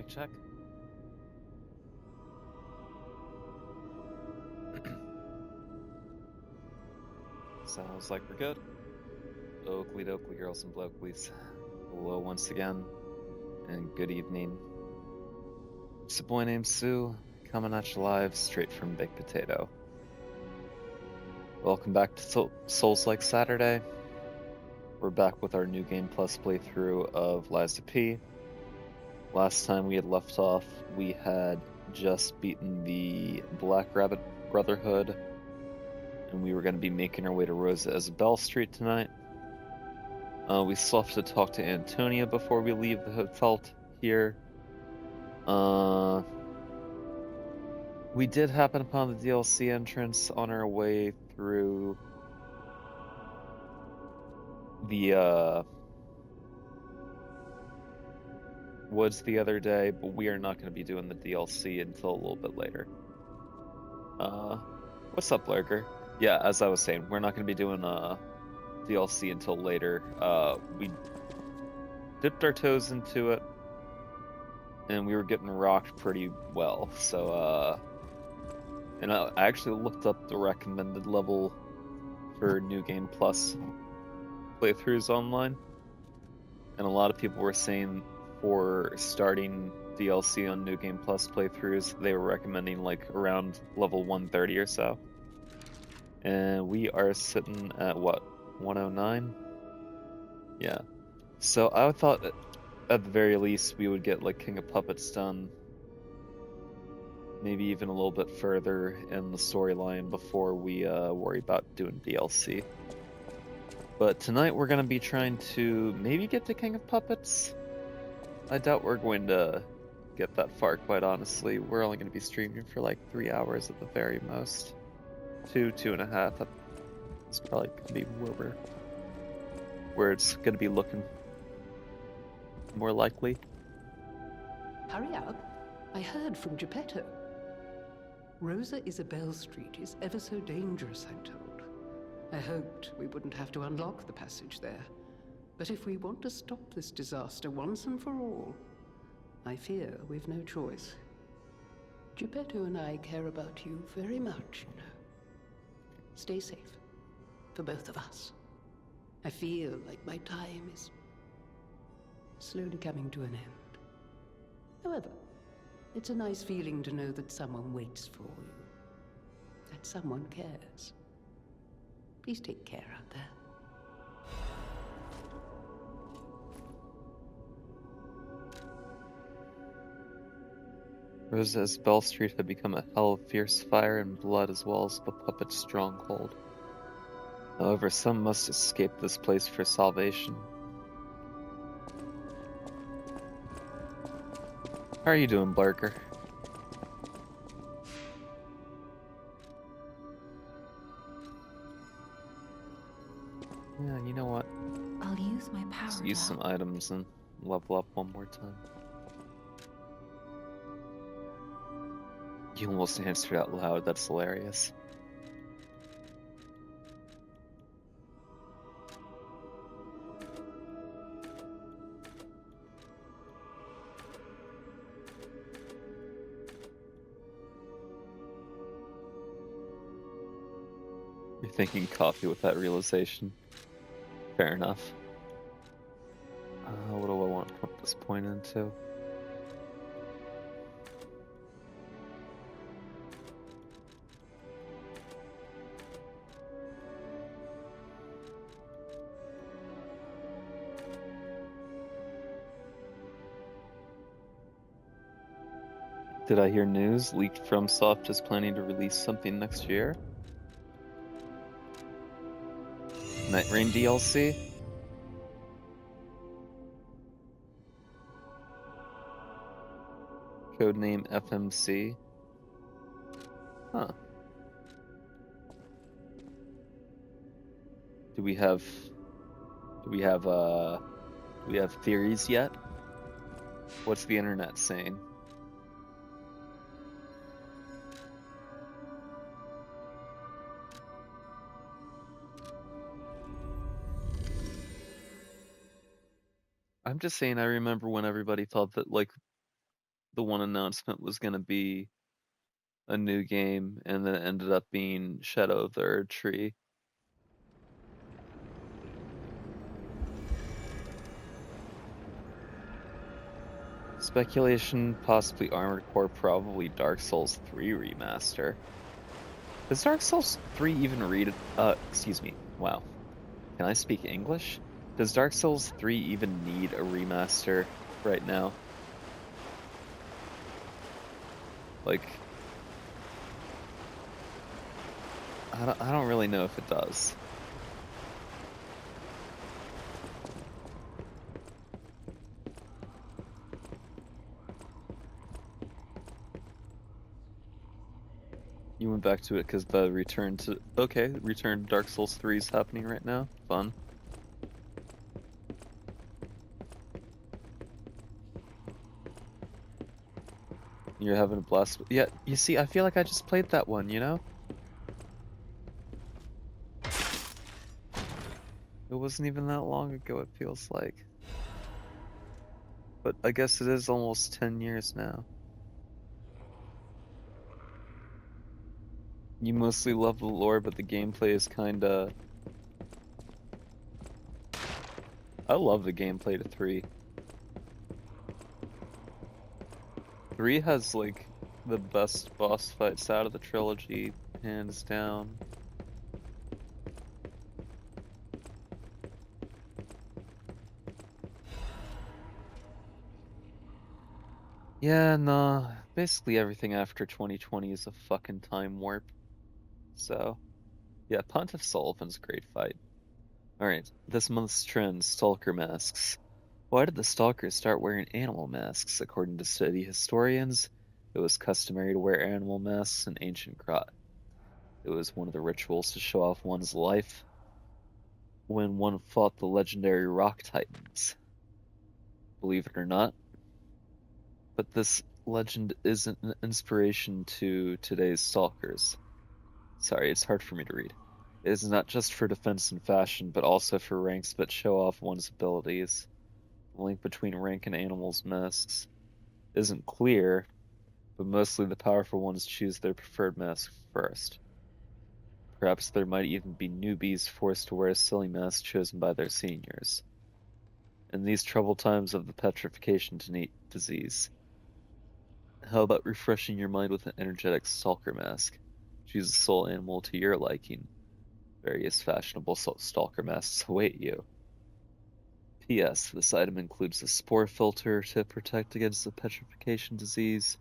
check. Sounds like we're good. Oakley dokley, girls and blokeleys. Hello once again, and good evening. It's a boy named Sue, coming at you live straight from Big Potato. Welcome back to Souls Like Saturday. We're back with our New Game Plus playthrough of Liza P. Last time we had left off, we had just beaten the Black Rabbit Brotherhood, and we were going to be making our way to Rosa, Isabelle Street tonight. We still have to talk to Antonia before we leave the hotel here. We did happen upon the DLC entrance on our way through the woods the other day, but we are not going to be doing the DLC until a little bit later. What's up, Lurker? Yeah, as I was saying, we're not going to be doing DLC until later. We dipped our toes into it, and we were getting rocked pretty well. So, and I actually looked up the recommended level for New Game Plus playthroughs online, and a lot of people were saying for starting DLC on New Game Plus playthroughs, they were recommending like around level 130 or so. And we are sitting at what, 109? Yeah. So I thought that at the very least we would get like King of Puppets done, maybe even a little bit further in the storyline before we worry about doing DLC. But tonight we're going to be trying to maybe get to King of Puppets. I doubt we're going to get that far, quite honestly. We're only going to be streaming for like 3 hours at the very most. 2.5. That's probably going to be where it's going to be looking more likely. Hurry up. I heard from Geppetto. Rosa Isabelle Street is ever so dangerous, I'm told. I hoped we wouldn't have to unlock the passage there. But if we want to stop this disaster once and for all, I fear we've no choice. Geppetto and I care about you very much, you know. Stay safe. For both of us. I feel like my time is slowly coming to an end. However, it's a nice feeling to know that someone waits for you. That someone cares. Please take care out there. Rosa Isabelle Street had become a hell of fierce fire and blood as well as the puppet's stronghold. However, some must escape this place for salvation. How are you doing, Blarker? Yeah, you know what? I'll use my power. Just use some items and level up one more time. You almost answered out loud, that's hilarious. You're thinking coffee with that realization. Fair enough. What do I want to put this point into? Did I hear news leaked from Soft is planning to release something next year? Night Rain DLC? Codename FMC? Huh. Do we have theories yet? What's the internet saying? I'm just saying, I remember when everybody thought that, like, the one announcement was going to be a new game, and then it ended up being Shadow of the Erd Tree. Speculation, possibly Armored Core, probably Dark Souls 3 remaster. Does Dark Souls 3 even excuse me, wow. Can I speak English? Does Dark Souls 3 even need a remaster right now? Like, I don't really know if it does. You went back to it because the return to Dark Souls 3 is happening right now. Fun. You're having a blast. Yeah, you see, I feel like I just played that one, you know? It wasn't even that long ago, it feels like. But I guess it is almost 10 years now. You mostly love the lore, but the gameplay is kinda... I love the gameplay to 3. 3 has, like, the best boss fights out of the trilogy, hands down. Yeah, nah. Basically everything after 2020 is a fucking time warp. So, yeah, Pontiff Sullivan's a great fight. Alright, this month's trend, Stalker masks. Why did the Stalkers start wearing animal masks? According to city historians, it was customary to wear animal masks in ancient Krat. It was one of the rituals to show off one's life when one fought the legendary Rock Titans. Believe it or not, but this legend isn't an inspiration to today's Stalkers. Sorry, it's hard for me to read. It is not just for defense and fashion, but also for ranks that show off one's abilities. The link between rank and animals' masks isn't clear, but mostly the powerful ones choose their preferred mask first. Perhaps there might even be newbies forced to wear a silly mask chosen by their seniors. In these troubled times of the petrification disease, how about refreshing your mind with an energetic stalker mask? Choose a soul animal to your liking. Various fashionable stalker masks await you. P.S. This item includes a spore filter to protect against the petrification disease,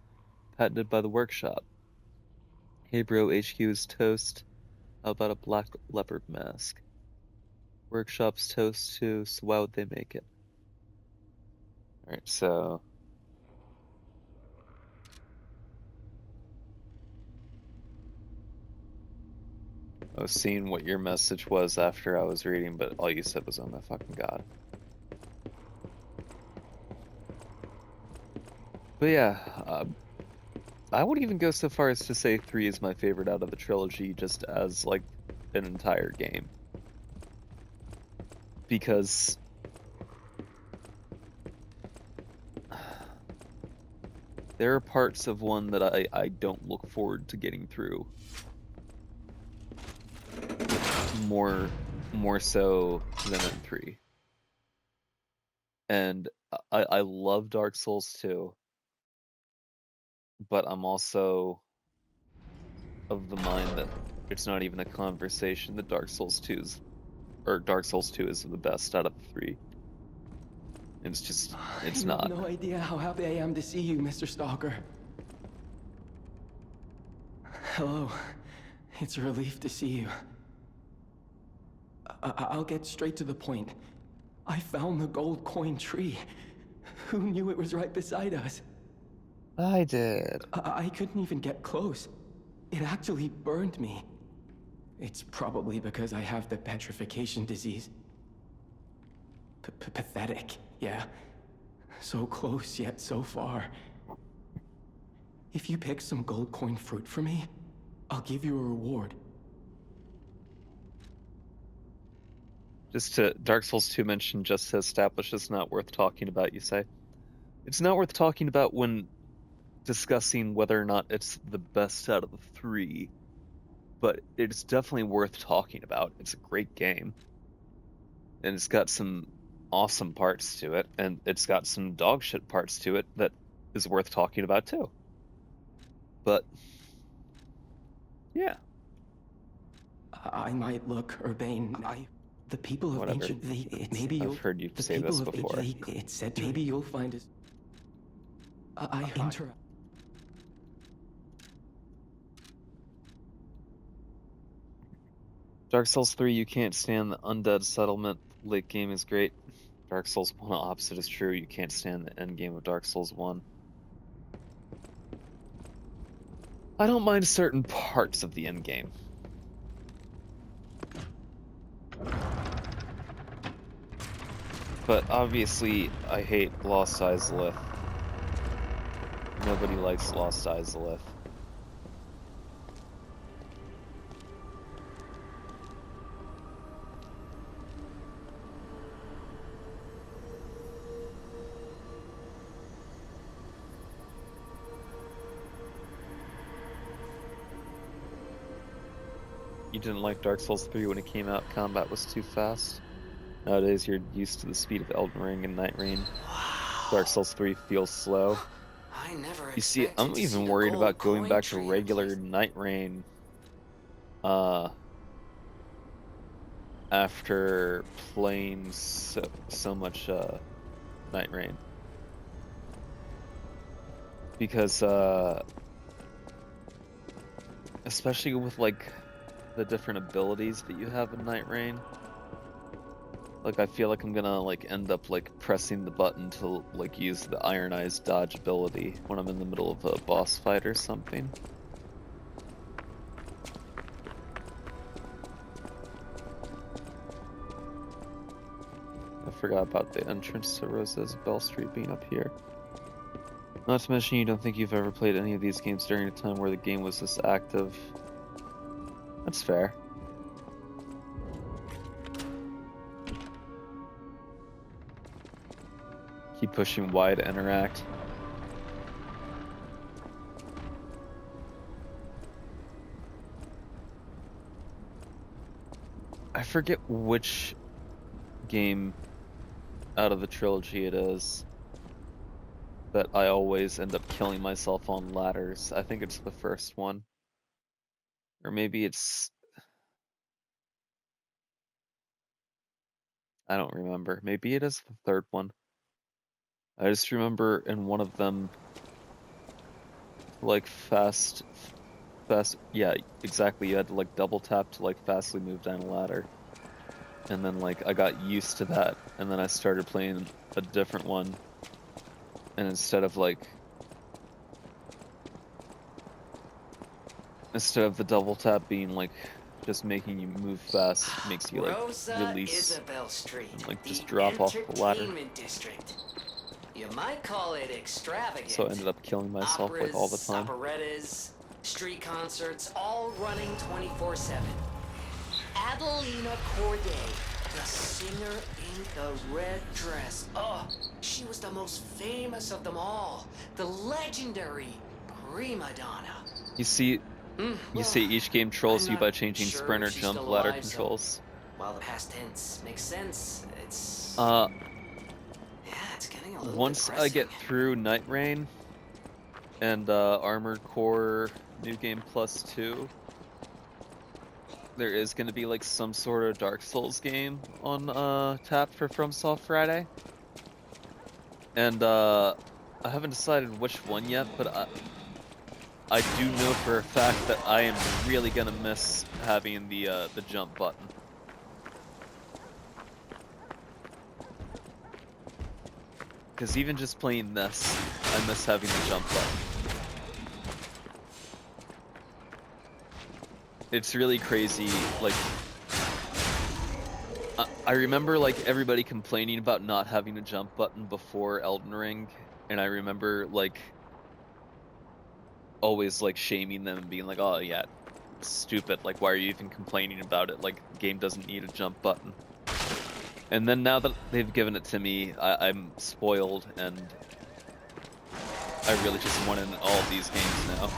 patented by the workshop. Hey bro, HQ is toast. How about a black leopard mask? Workshop's toast too, so why would they make it? Alright, so... I was seeing what your message was after I was reading, but all you said was, oh my fucking god. But yeah, I would even go so far as to say 3 is my favorite out of the trilogy, just as, like, an entire game. Because... there are parts of 1 that I don't look forward to getting through. More so than in 3. And I love Dark Souls 2, but I'm also of the mind that it's not even a conversation that Dark Souls 2 is the best out of the 3. It's just, it's not. I have no idea how happy I am to see you, Mr. Stalker. Hello. It's a relief to see you. I'll get straight to the point. I found the gold coin tree. Who knew it was right beside us? I did. I couldn't even get close. It actually burned me. It's probably because I have the petrification disease. Pathetic, yeah. So close, yet so far. If you pick some gold coin fruit for me, I'll give you a reward. Just to Dark Souls 2 mention, just to establish it's not worth talking about, you say. It's not worth talking about when discussing whether or not it's the best out of the three, but it's definitely worth talking about. It's a great game, and it's got some awesome parts to it, and it's got some dog shit parts to it that is worth talking about too. But yeah, I might look urbane. The people of whatever. ancient. Maybe you'll. I've heard you The say people this of before. it said maybe you'll find us. I interrupt. Dark Souls 3, you can't stand the undead settlement. Late game is great. Dark Souls 1, the opposite is true. You can't stand the end game of Dark Souls 1. I don't mind certain parts of the end game. But obviously, I hate Lost Izalith. Nobody likes Lost Izalith. You didn't like Dark Souls 3 when it came out, combat was too fast. Nowadays you're used to the speed of Elden Ring and Night Rain. Wow. Dark Souls 3 feels slow. I never You see, expected I'm to even see a worried gold about going coin back to tree in a regular place. Night Rain after playing so much Night Rain. Because especially with like the different abilities that you have in Night Rain, like I feel like I'm gonna like end up like pressing the button to like use the Iron Eyes dodge ability when I'm in the middle of a boss fight or something. I forgot about the entrance to Rosa Isabelle Street being up here. Not to mention you don't think you've ever played any of these games during a time where the game was this active. That's fair. Keep pushing Y to interact. I forget which game out of the trilogy it is that I always end up killing myself on ladders. I think it's the first one. Or maybe it's... I don't remember. Maybe it is the third one. I just remember in one of them, like fast, yeah, exactly. You had to like double tap to like fastly move down a ladder. And then like I got used to that, and then I started playing a different one. And instead of the double tap being like just making you move fast, it makes you like Rosa, release Isabelle Street, and like just the drop off the ladder. entertainment district. You might call it extravagant. So I ended up killing myself like all the Operas, time. operettas, street concerts, all running 24/7. Adelina Corday, the singer in the red dress. Oh, she was the most famous of them all. The legendary prima donna. You see, each game trolls I'm you by not changing sure sprint or if she's jump still ladder alive, so controls. while the past tense makes sense, it's yeah, it's getting a little Once I get through Night Rain and Armored Core New Game Plus 2, there is going to be like some sort of Dark Souls game on tap for FromSoft Friday. And I haven't decided which one yet, but I do know for a fact that I am really going to miss having the jump button. Because even just playing this, I miss having the jump button. It's really crazy, like... I remember, like, everybody complaining about not having a jump button before Elden Ring, and I remember, like, always, like, shaming them and being like, oh, yeah, it's stupid, like, why are you even complaining about it? Like, the game doesn't need a jump button. And then now that they've given it to me, I'm spoiled, and I really just want it in all of these games now.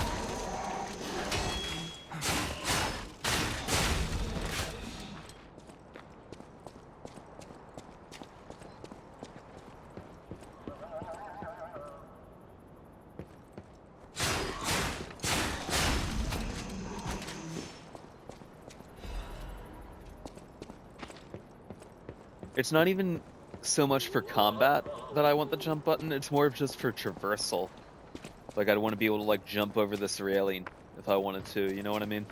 It's not even so much for combat that I want the jump button, it's more just for traversal. Like, I'd want to be able to, like, jump over this railing if I wanted to, you know what I mean?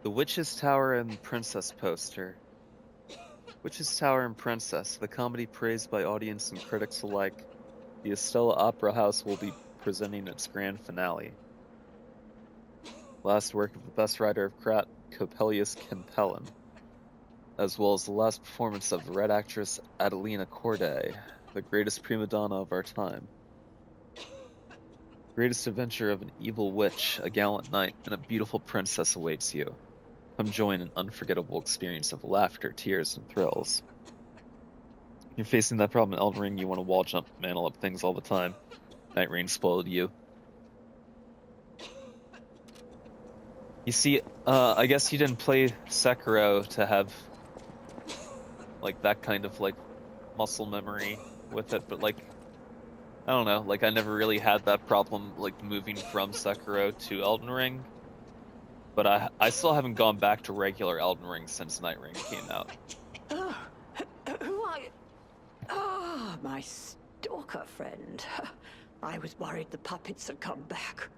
The Witch's Tower and Princess poster. Witch's Tower and Princess, the comedy praised by audience and critics alike. The Estella Opera House will be presenting its grand finale. Last work of the best writer of Krat, Coppelius Kempelen, as well as the last performance of the red actress Adelina Corday, the greatest prima donna of our time. Greatest adventure of an evil witch, a gallant knight, and a beautiful princess awaits you. Come join an unforgettable experience of laughter, tears, and thrills. You're facing that problem in Elden Ring, you want to wall jump, mantle up things all the time. Night Rain spoiled you. You see, I guess you didn't play Sekiro to have, like, that kind of, like, muscle memory with it, but, like, I don't know, like, I never really had that problem, like, moving from Sekiro to Elden Ring. But I still haven't gone back to regular Elden Ring since Night Ring came out. Oh, who are you? Ah, my stalker friend. I was worried the puppets had come back.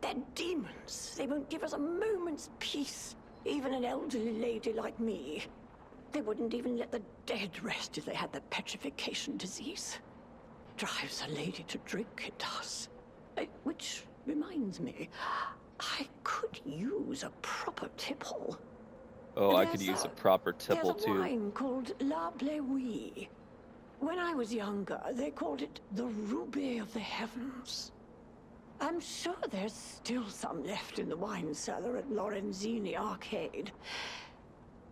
They're demons. They won't give us a moment's peace. Even an elderly lady like me. They wouldn't even let the dead rest if they had the petrification disease. Drives a lady to drink, it does. Which reminds me, I could use a proper tipple. Oh, I could use a proper tipple too. There's a wine called La Bleuie. When I was younger, they called it the Ruby of the Heavens. I'm sure there's still some left in the wine cellar at Lorenzini Arcade.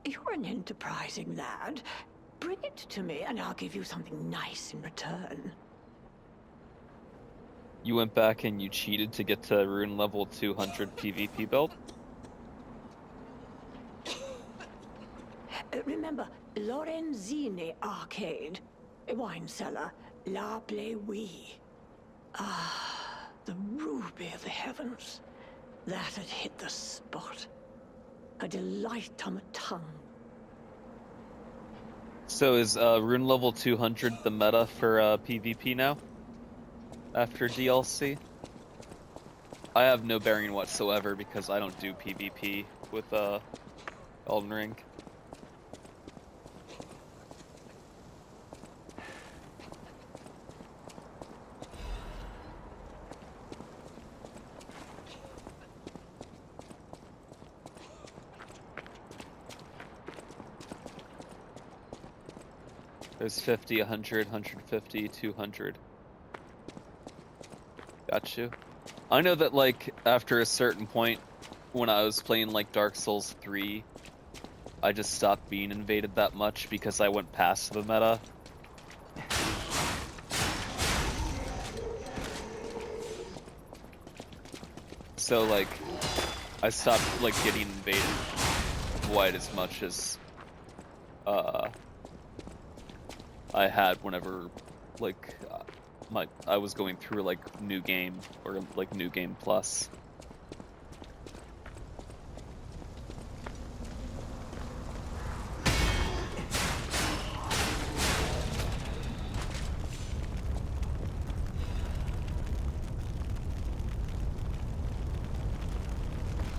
You're an enterprising lad. Bring it to me and I'll give you something nice in return. You went back and you cheated to get to rune level 200 PvP build? Remember, Lorenzini Arcade, a wine cellar, La Bleuie. Ah, the Ruby of the Heavens. That had hit the spot. A delight on the tongue. So is rune level 200 the meta for PvP now? After DLC? I have no bearing whatsoever because I don't do PvP with Elden Ring. There's 50, 100, 150, 200. Got you. I know that, like, after a certain point, when I was playing, like, Dark Souls 3, I just stopped being invaded that much because I went past the meta. So, like, I stopped, like, getting invaded quite as much as, I had whenever, like, I was going through, like, New Game, or, like, New Game Plus.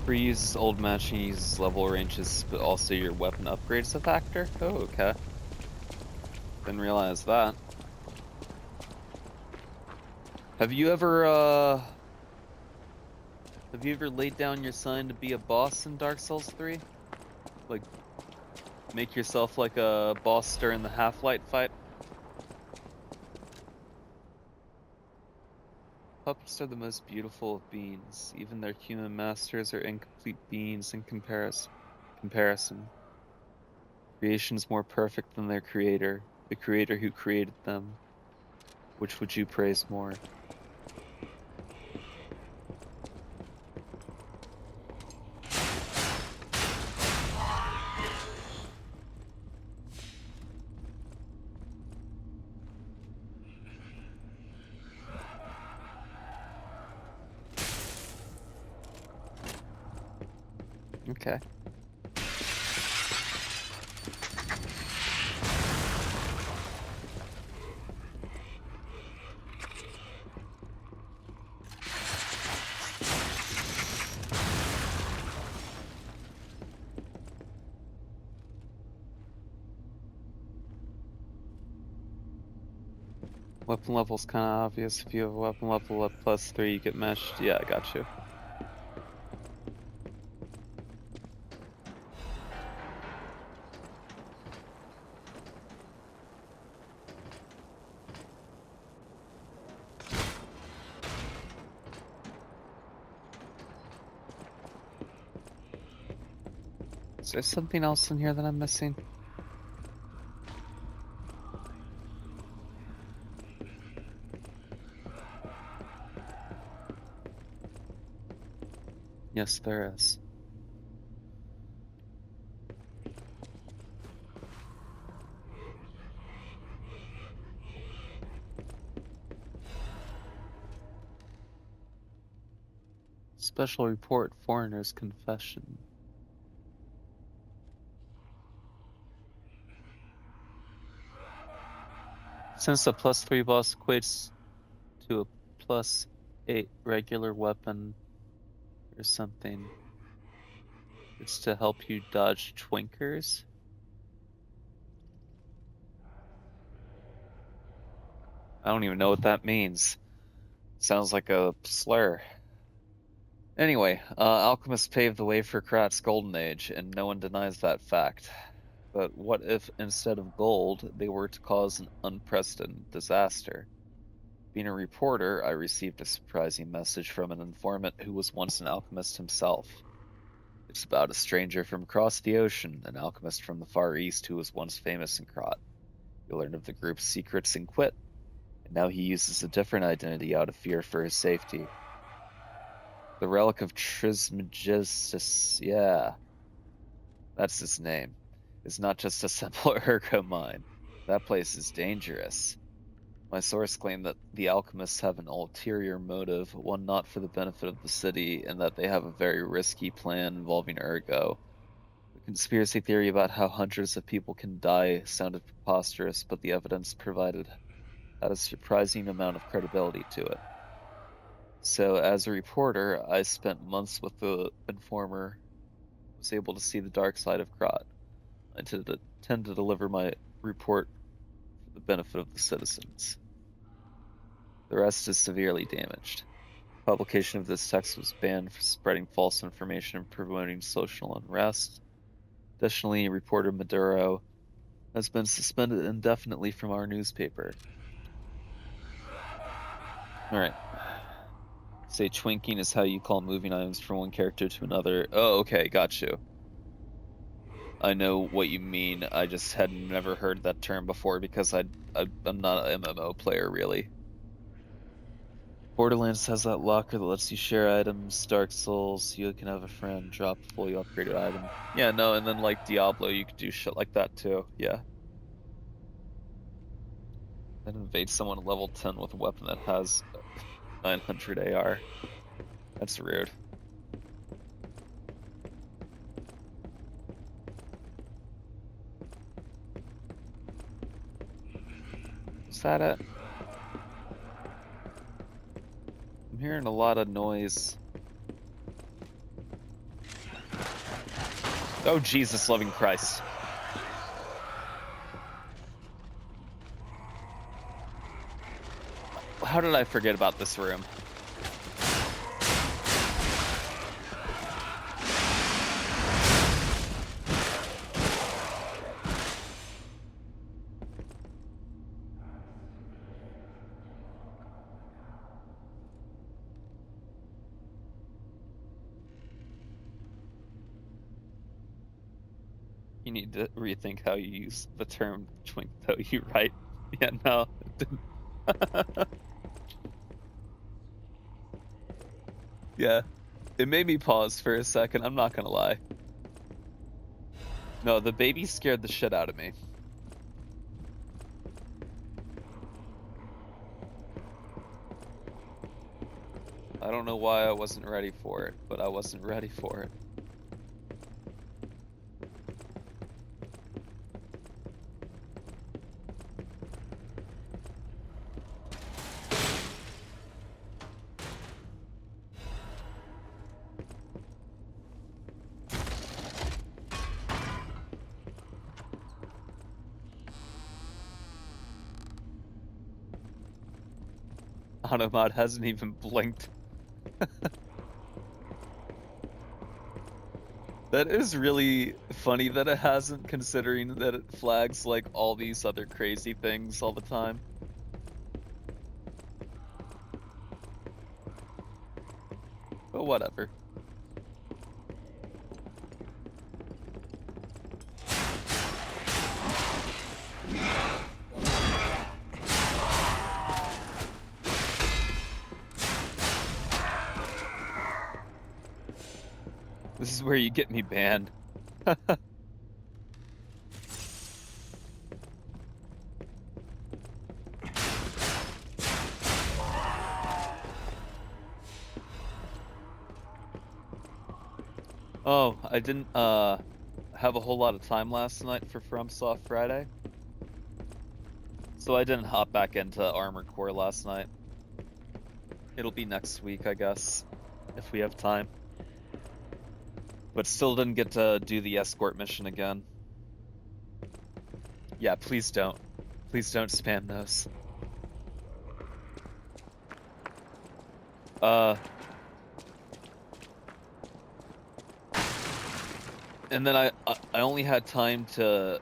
Freeze, old matching uses level ranges, but also your weapon upgrades a factor? Oh, okay. Didn't realize that. Have you ever laid down your sign to be a boss in Dark Souls 3? Like, make yourself like a boss during the Half-Light fight? Puppets are the most beautiful of beings. Even their human masters are incomplete beings in comparison. Creation is more perfect than their creator, the creator who created them. Which would you praise more? Okay. Weapon level's kind of obvious. If you have a weapon level at +3, you get meshed. Yeah, I got you. Is there something else in here that I'm missing? Yes, there is. Special report, foreigner's confession. Since a +3 boss equates to a +8 regular weapon or something, it's to help you dodge twinkers? I don't even know what that means. Sounds like a slur. Anyway, alchemists paved the way for Krat's golden age, and no one denies that fact. But what if, instead of gold, they were to cause an unprecedented disaster? Being a reporter, I received a surprising message from an informant who was once an alchemist himself. It's about a stranger from across the ocean, an alchemist from the Far East who was once famous in Krat. He learned of the group's secrets and quit, and now he uses a different identity out of fear for his safety. The relic of Trismegistus, yeah, that's his name. It's not just a simple ergo mine. That place is dangerous. My source claimed that the alchemists have an ulterior motive, one not for the benefit of the city, and that they have a very risky plan involving ergo. The conspiracy theory about how hundreds of people can die sounded preposterous, but the evidence provided had a surprising amount of credibility to it. So, as a reporter, I spent months with the informer, was able to see the dark side of Krat. I tend to deliver my report for the benefit of the citizens. The rest is severely damaged. Publication of this text was banned for spreading false information and promoting social unrest. Additionally, reporter Maduro has been suspended indefinitely from our newspaper. Alright. Say twinking is how you call moving items from one character to another. Oh, okay, got you. I know what you mean. I just had never heard that term before because I'm not an MMO player, really. Borderlands has that locker that lets you share items. Dark Souls, you can have a friend drop a fully upgraded item. Yeah, no, and then like Diablo, you could do shit like that too. Yeah. And invade someone at level 10 with a weapon that has 900 AR. That's rude. Is that it? I'm hearing a lot of noise. Oh, Jesus loving Christ. How did I forget about this room? You need to rethink how you use the term twink, though. You're right. Yeah, no. Yeah. It made me pause for a second, I'm not gonna lie. No, the baby scared the shit out of me. I don't know why I wasn't ready for it, but I wasn't ready for it. Automod hasn't even blinked. That is really funny that it hasn't, considering that it flags like all these other crazy things all the time. But whatever. This is where you get me banned. Oh, I didn't have a whole lot of time last night for FromSoft Friday. So I didn't hop back into Armored Core last night. It'll be next week, I guess, if we have time. But still didn't get to do the escort mission again. Yeah, please don't. Please don't spam those. And then I only had time to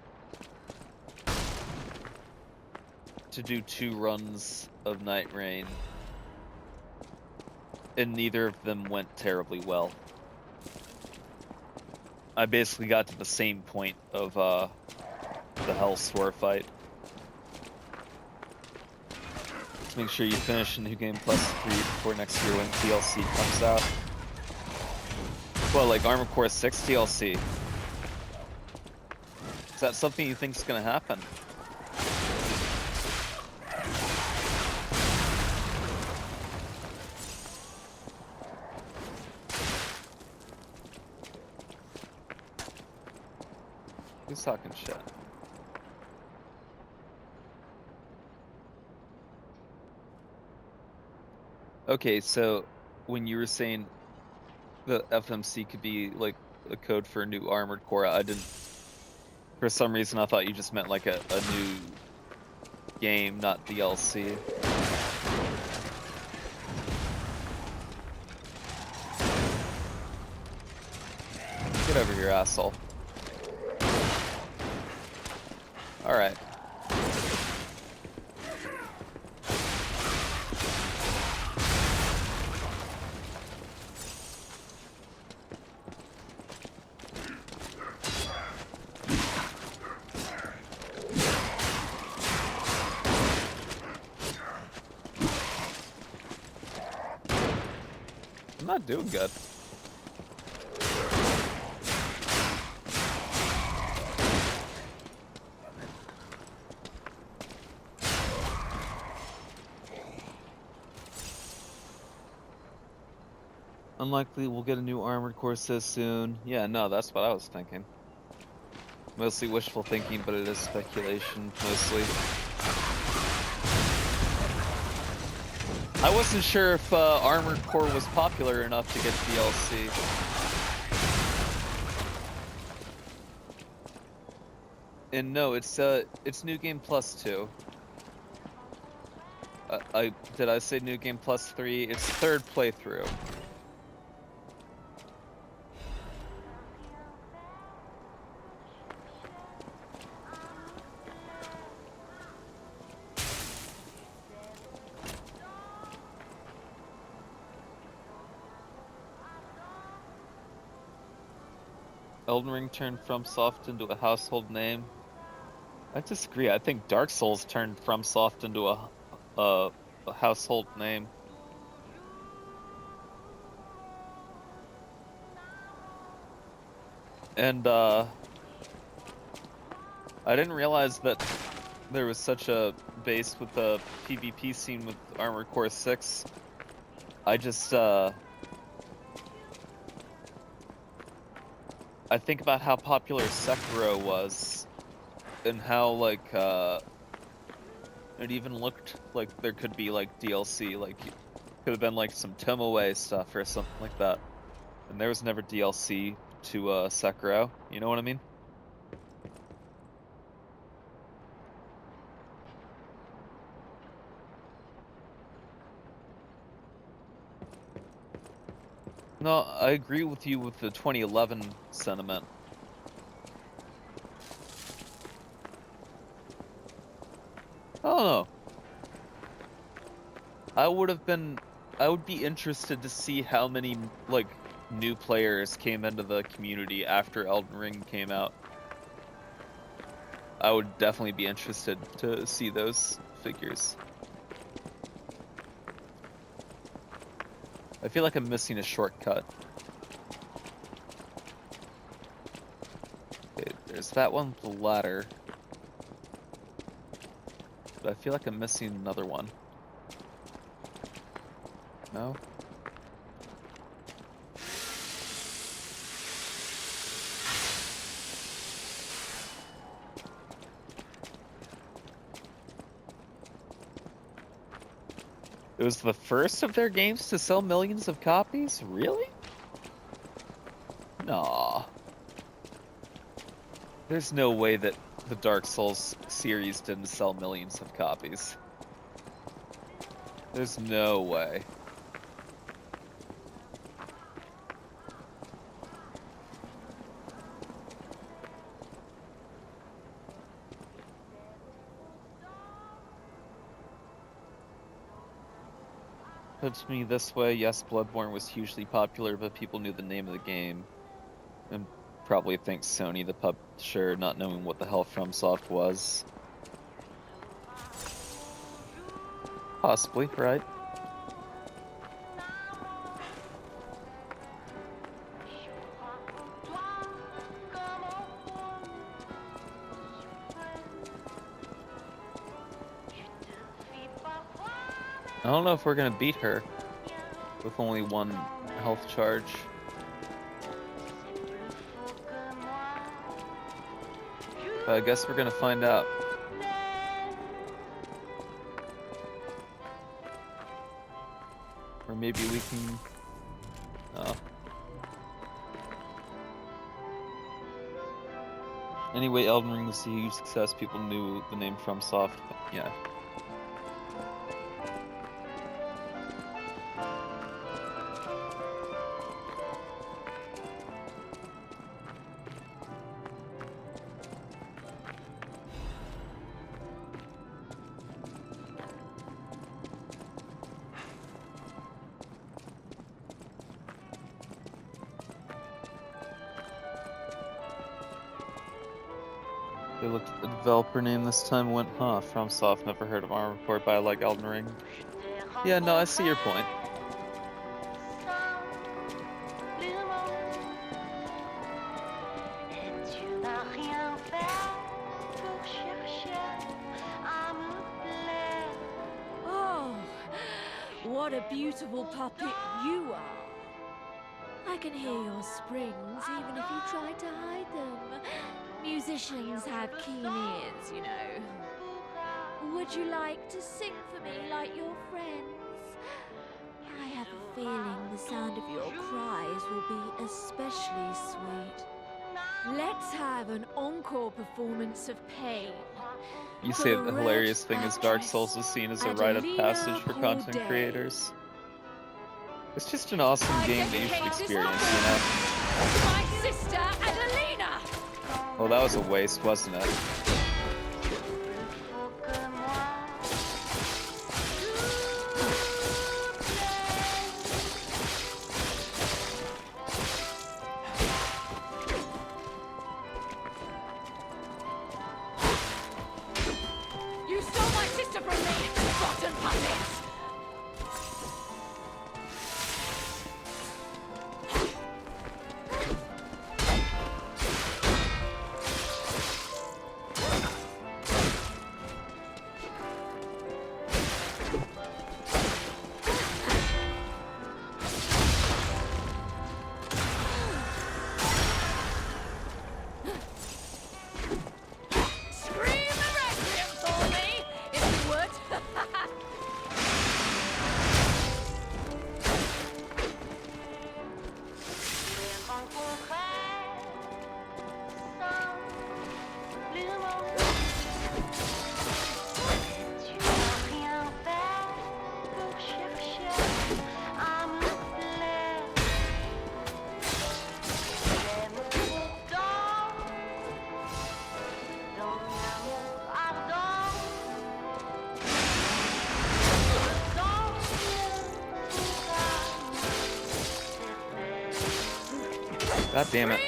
do 2 runs of Night Rain, and neither of them went terribly well. I basically got to the same point of the Hellswar fight. Let's make sure you finish New Game Plus 3 before next year when DLC comes out. Well, like Armored Core 6 DLC. Is that something you think is gonna happen? Who's talking shit? Okay, so when you were saying the FMC could be like a code for a new Armored Core, I didn't. For some reason, I thought you just meant like a new game, not DLC. Get over here, asshole. Alright. I'm not doing good. Unlikely we'll get a new Armored Core so soon. Yeah, no, that's what I was thinking. Mostly wishful thinking, but it is speculation, mostly. I wasn't sure if Armored Core was popular enough to get DLC. And no, it's New Game Plus 2. Did I say New Game Plus 3? It's 3rd playthrough. Elden Ring turned FromSoft into a household name. I disagree. I think Dark Souls turned FromSoft into a household name. And I didn't realize that there was such a base with the PvP scene with Armored Core 6. I just I think about how popular Sekiro was and how like it even looked like there could be like DLC, like could have been like some Tomoe stuff or something like that. And there was never DLC to Sekiro, you know what I mean? No, I agree with you with the 2011 sentiment. I don't know. I would be interested to see how many, like, new players came into the community after Elden Ring came out. I would definitely be interested to see those figures. I feel like I'm missing a shortcut. Okay, there's that one with the ladder. But I feel like I'm missing another one. No? It was the first of their games to sell millions of copies? Really? Nah. There's no way that the Dark Souls series didn't sell millions of copies. There's no way. Puts me this way, yes, Bloodborne was hugely popular, but people knew the name of the game. And probably thanks Sony, the publisher, not knowing what the hell FromSoft was. Possibly, right? I don't know if we're gonna beat her with only one health charge. But I guess we're gonna find out. Or maybe we can... Oh. Anyway, Elden Ring was a huge success. People knew the name FromSoft. Yeah. They looked at the developer name this time and went, huh, FromSoft, never heard of Armored Core, but I like Elden Ring. Yeah, no, I see your point. Oh, what a beautiful puppet you are. I can hear your springs even if you try to hide them. Musicians have keen ears, you know. Would you like to sing for me like your friends? I have a feeling the sound of your cries will be especially sweet. Let's have an encore performance of pain. You say the hilarious thing is Dark Souls is seen as a rite of passage for content creators. It's just an awesome game that you should experience, you know? My sister, Adelina! Well, that was a waste, wasn't it? God damn it.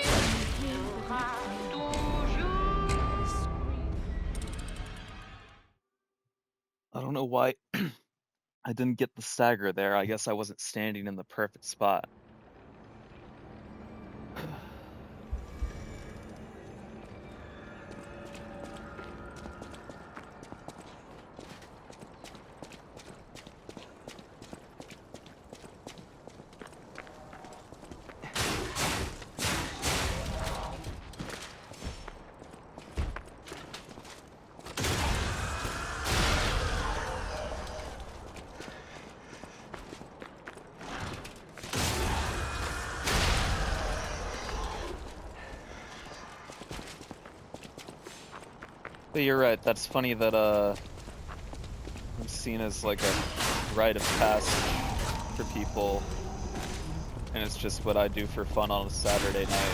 I don't know why I didn't get the stagger there. I guess I wasn't standing in the perfect spot. But you're right, that's funny that I'm seen as like a rite of passage for people, and it's just what I do for fun on a Saturday night.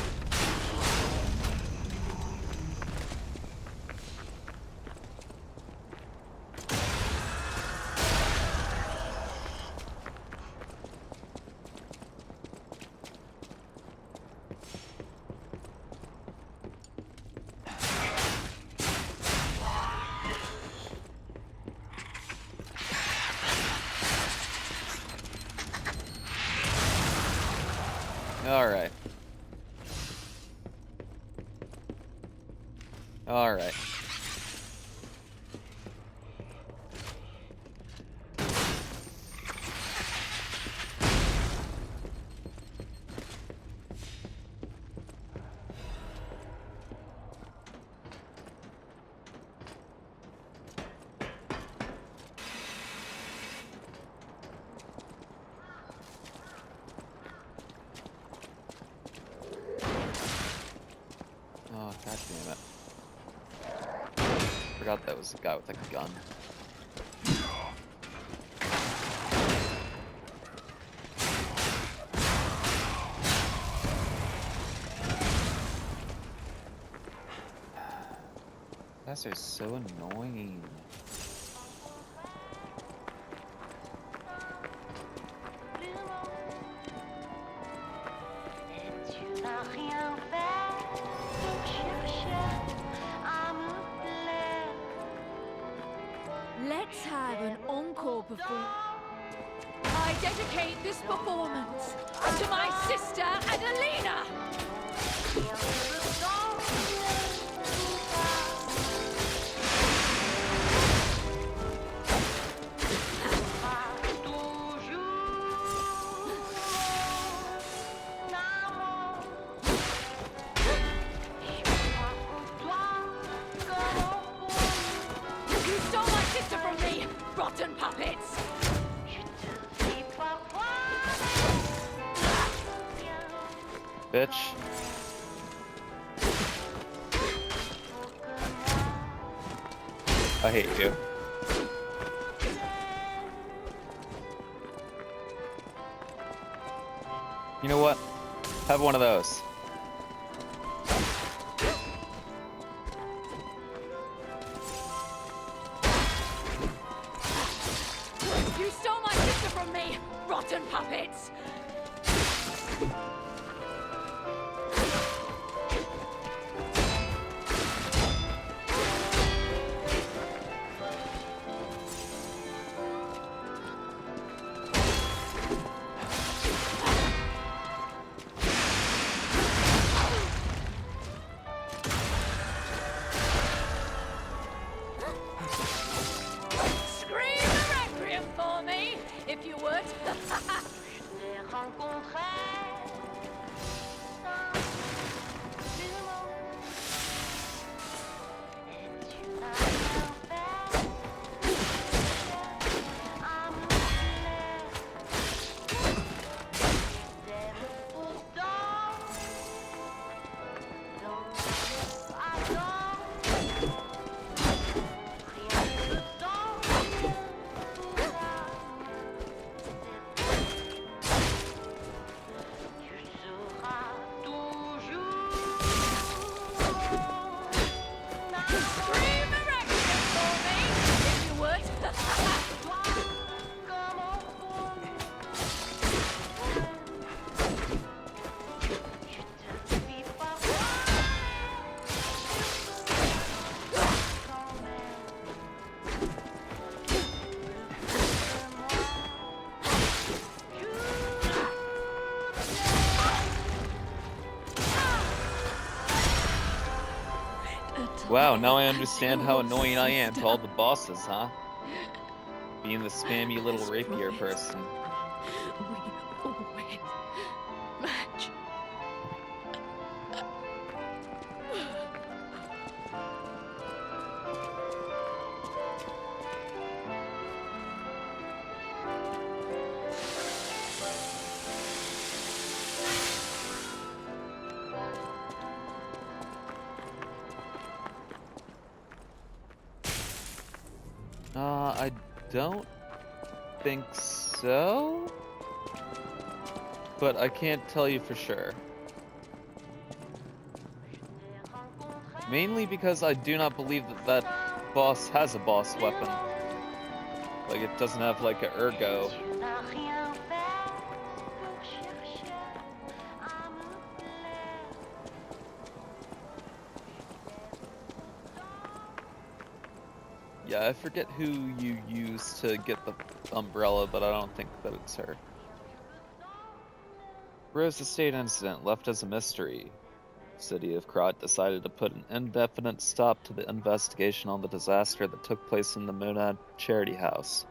Alright. Alright. Oh, god damn it. Forgot that was a guy with a gun. Guys are so annoying. Let's have an encore performance. I dedicate this performance to my sister Adelina. You stole my sister from me, rotten puppets! Bitch. I hate you. You know what? Have one of those. You stole my sister from me, rotten puppets! Scream the requiem for me, if you would. Wow, now I understand how annoying I am to all the bosses, huh? Being the spammy little rapier person. We always match. I don't think so. But I can't tell you for sure. Mainly because I do not believe that that boss has a boss weapon. Like, it doesn't have, like, a ergo. Yeah, I forget who you use to get the umbrella, but I don't think that it's her. Rosa State incident left as a mystery. City of Krot decided to put an indefinite stop to the investigation on the disaster that took place in the Monad charity house,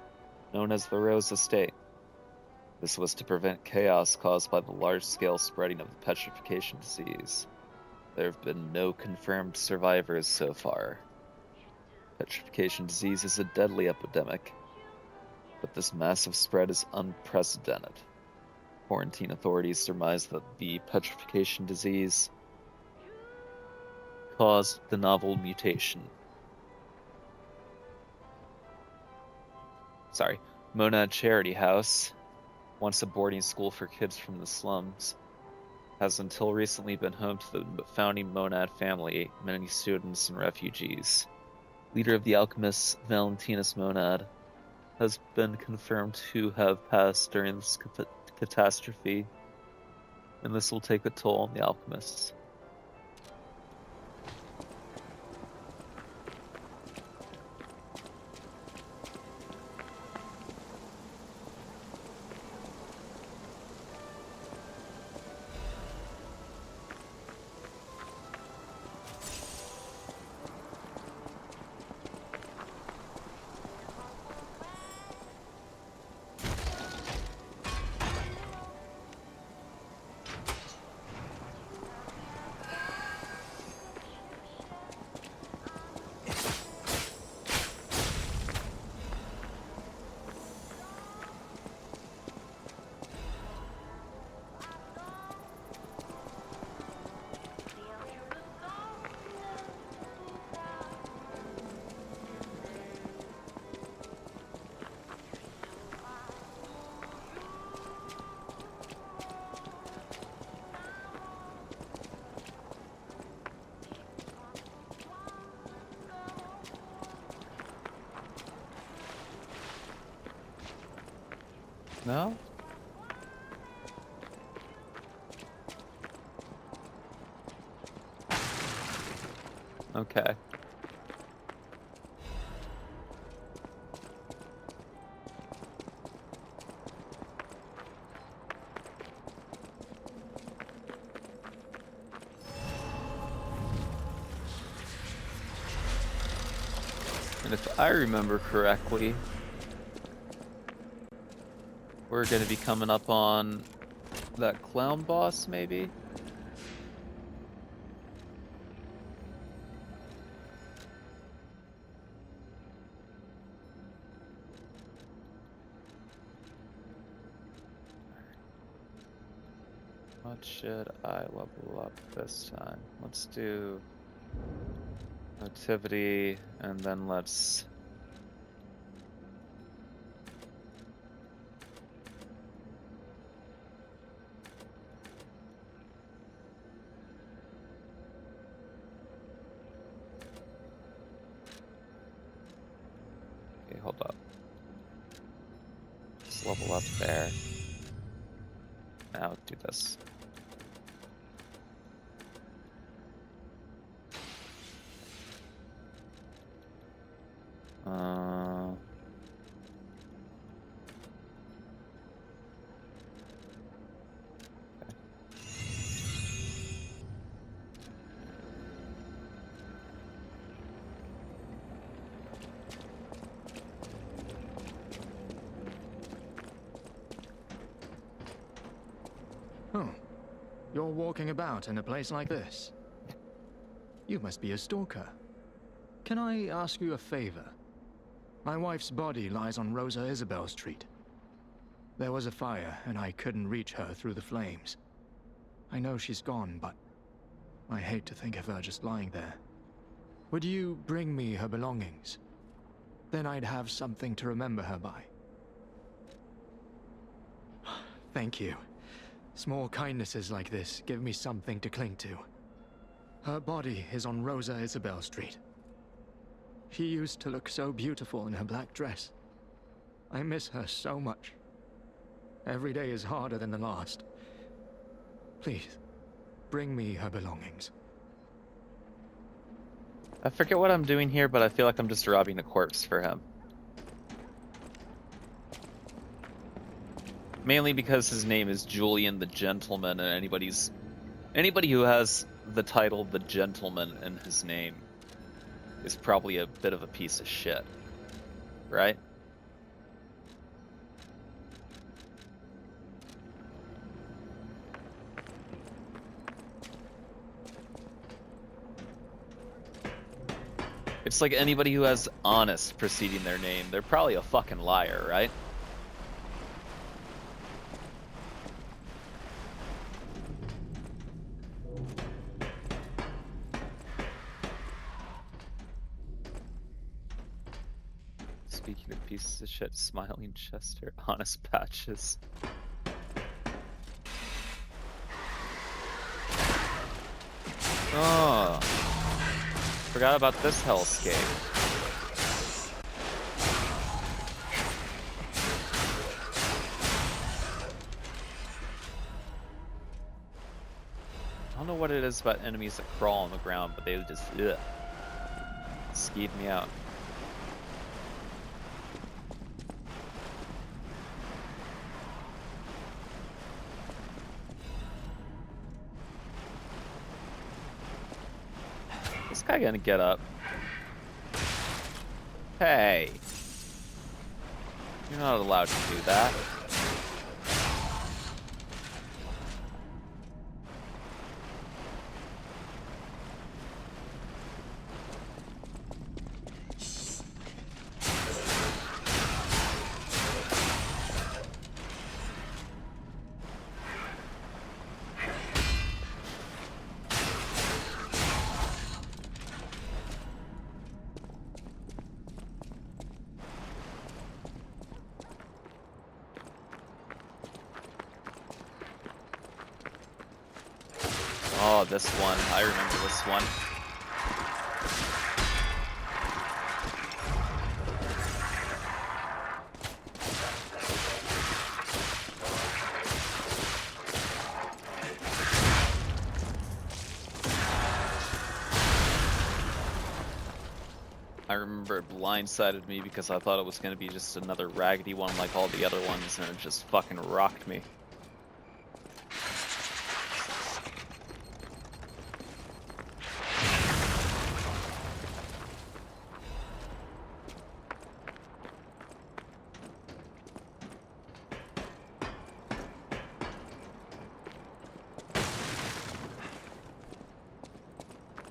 known as the Rosa State. This was to prevent chaos caused by the large-scale spreading of the petrification disease. There have been no confirmed survivors so far. Petrification disease is a deadly epidemic, but this massive spread is unprecedented. Quarantine authorities surmise that the petrification disease caused the novel mutation. Monad Charity House, once a boarding school for kids from the slums, has until recently been home to the founding Monad family, many students and refugees. Leader of the alchemists, Valentinus Monad, has been confirmed to have passed during this catastrophe, and this will take a toll on the alchemists. No? Okay. And if I remember correctly, we're going to be coming up on that clown boss, maybe? What should I level up this time? Let's do Nativity, and then let's... Okay, hold up. Just level up there. Now do this. Oh, you're walking about in a place like this. You must be a stalker. Can I ask you a favor? My wife's body lies on Rosa Isabelle Street. There was a fire, and I couldn't reach her through the flames. I know she's gone, but I hate to think of her just lying there. Would you bring me her belongings? Then I'd have something to remember her by. Thank you. Small kindnesses like this give me something to cling to. Her body is on Rosa Isabelle Street. She used to look so beautiful in her black dress. I miss her so much. Every day is harder than the last. Please, bring me her belongings. I forget what I'm doing here, but I feel like I'm just robbing a corpse for him. Mainly because his name is Julian the Gentleman, and anybody who has the title the Gentleman in his name is probably a bit of a piece of shit, right? It's like anybody who has honest preceding their name, they're probably a fucking liar, right? Speaking of pieces of shit, Smiling Chester, Honest Patches. Oh, forgot about this hellscape. I don't know what it is about enemies that crawl on the ground, but they just skeeve me out. This guy gonna get up. Hey. You're not allowed to do that. Oh, this one. I remember this one. I remember it blindsided me because I thought it was going to be just another raggedy one like all the other ones, and it just fucking rocked me.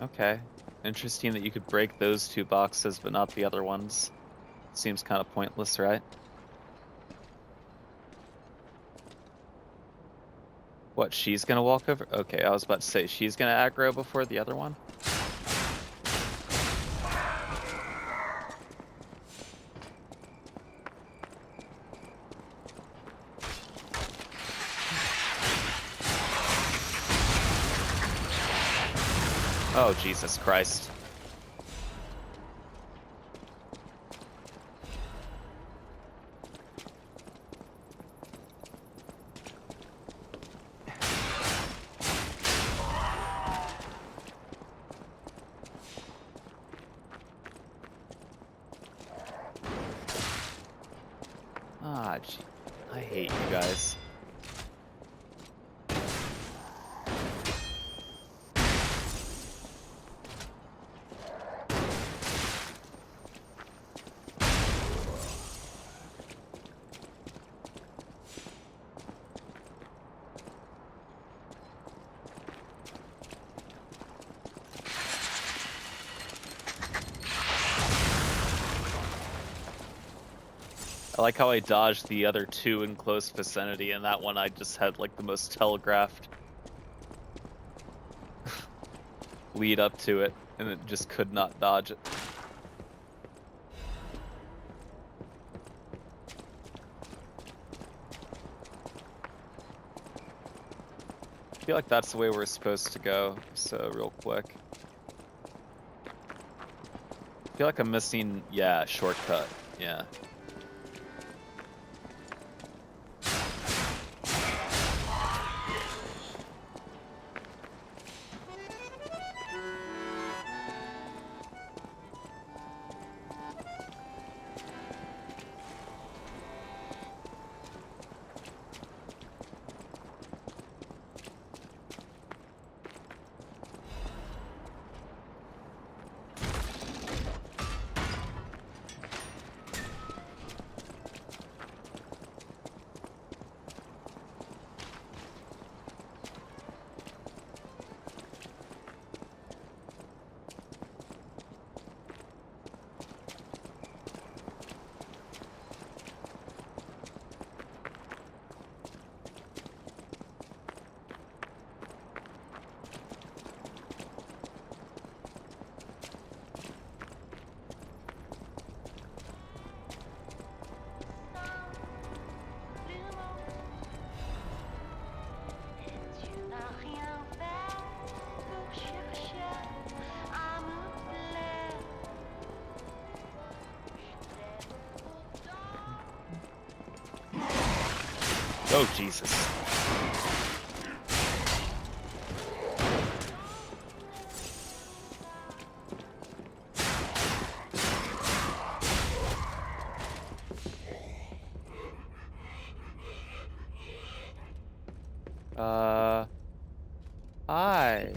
Okay. Interesting that you could break those two boxes, but not the other ones. Seems kind of pointless, right? What, she's gonna walk over? Okay, I was about to say, she's gonna aggro before the other one? Oh, Jesus Christ. Ah, gee. I hate you guys. I like how I dodged the other two in close vicinity, and that one I just had like the most telegraphed lead up to it, and it just could not dodge it. I feel like that's the way we're supposed to go, so real quick. I feel like I'm missing, yeah, shortcut, yeah. Oh, Jesus. Hi.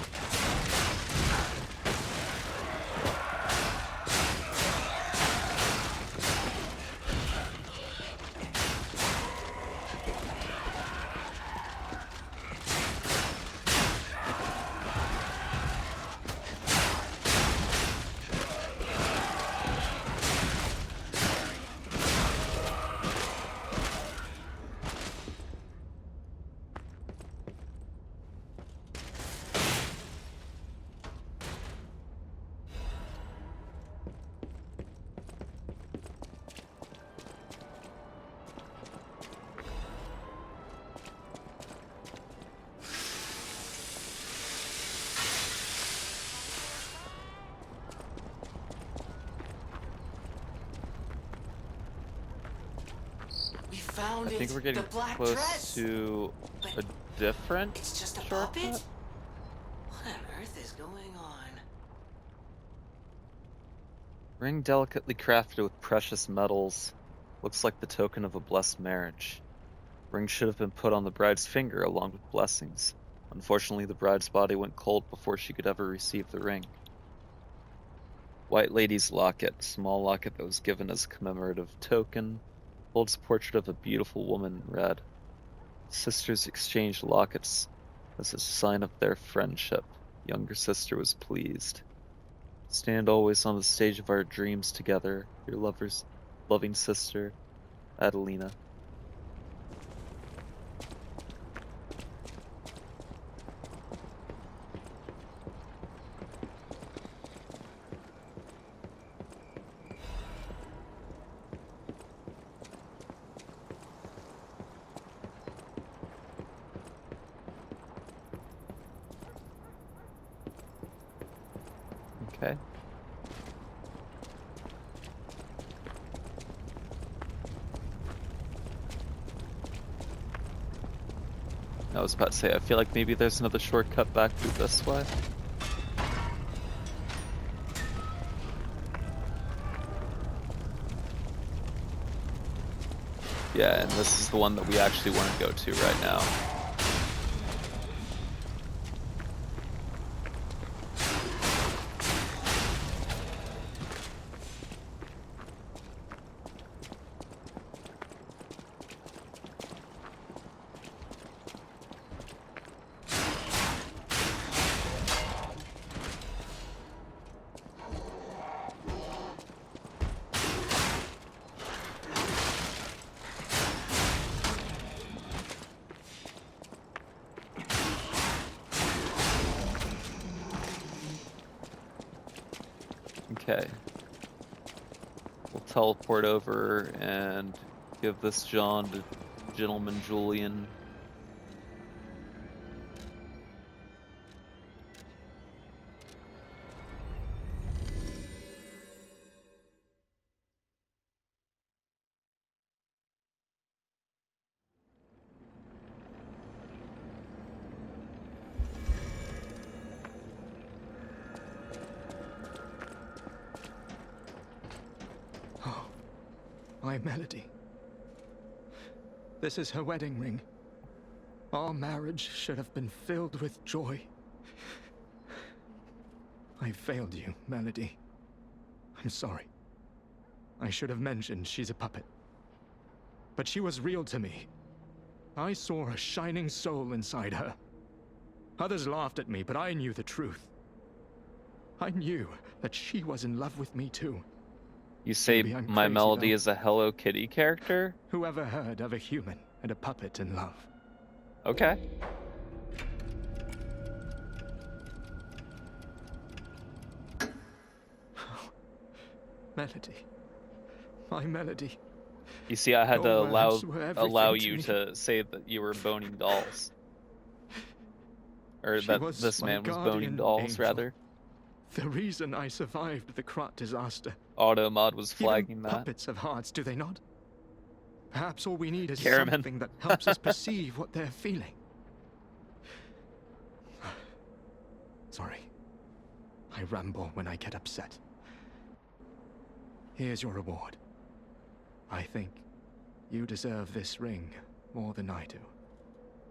Found I think it. we're getting the black close dress. to But a different it's just a shortcut? puppet? What on earth is going on? Ring delicately crafted with precious metals. Looks like the token of a blessed marriage. Ring should have been put on the bride's finger along with blessings. Unfortunately, the bride's body went cold before she could ever receive the ring. White Lady's locket, small locket that was given as a commemorative token, holds a portrait of a beautiful woman in red. Sisters exchanged lockets as a sign of their friendship. Younger sister was pleased. Stand always on the stage of our dreams together, your lover's loving sister, Adelina. Okay. I was about to say, I feel like maybe there's another shortcut back through this way. Yeah, and this is the one that we actually want to go to right now. Okay. We'll teleport over and give this John to Gentleman Julian. My Melody. This is her wedding ring. Our marriage should have been filled with joy. I failed you, Melody. I'm sorry. I should have mentioned she's a puppet. But she was real to me. I saw a shining soul inside her. Others laughed at me, but I knew the truth. I knew that she was in love with me too. You say My Melody is a Hello Kitty character? Whoever heard of a human and a puppet in love? Okay. Melody. My Melody. You see, I had to Your words were everything allow to you me. to say that you were boning dolls. Or She that was this my man was boning guardian dolls, angel. rather. The reason I survived the Krat disaster. Automod was flagging Even that. puppets have hearts, do they not? Perhaps all we need is Caraman. something that helps us perceive what they're feeling. Sorry. I ramble when I get upset. Here's your reward. I think you deserve this ring more than I do.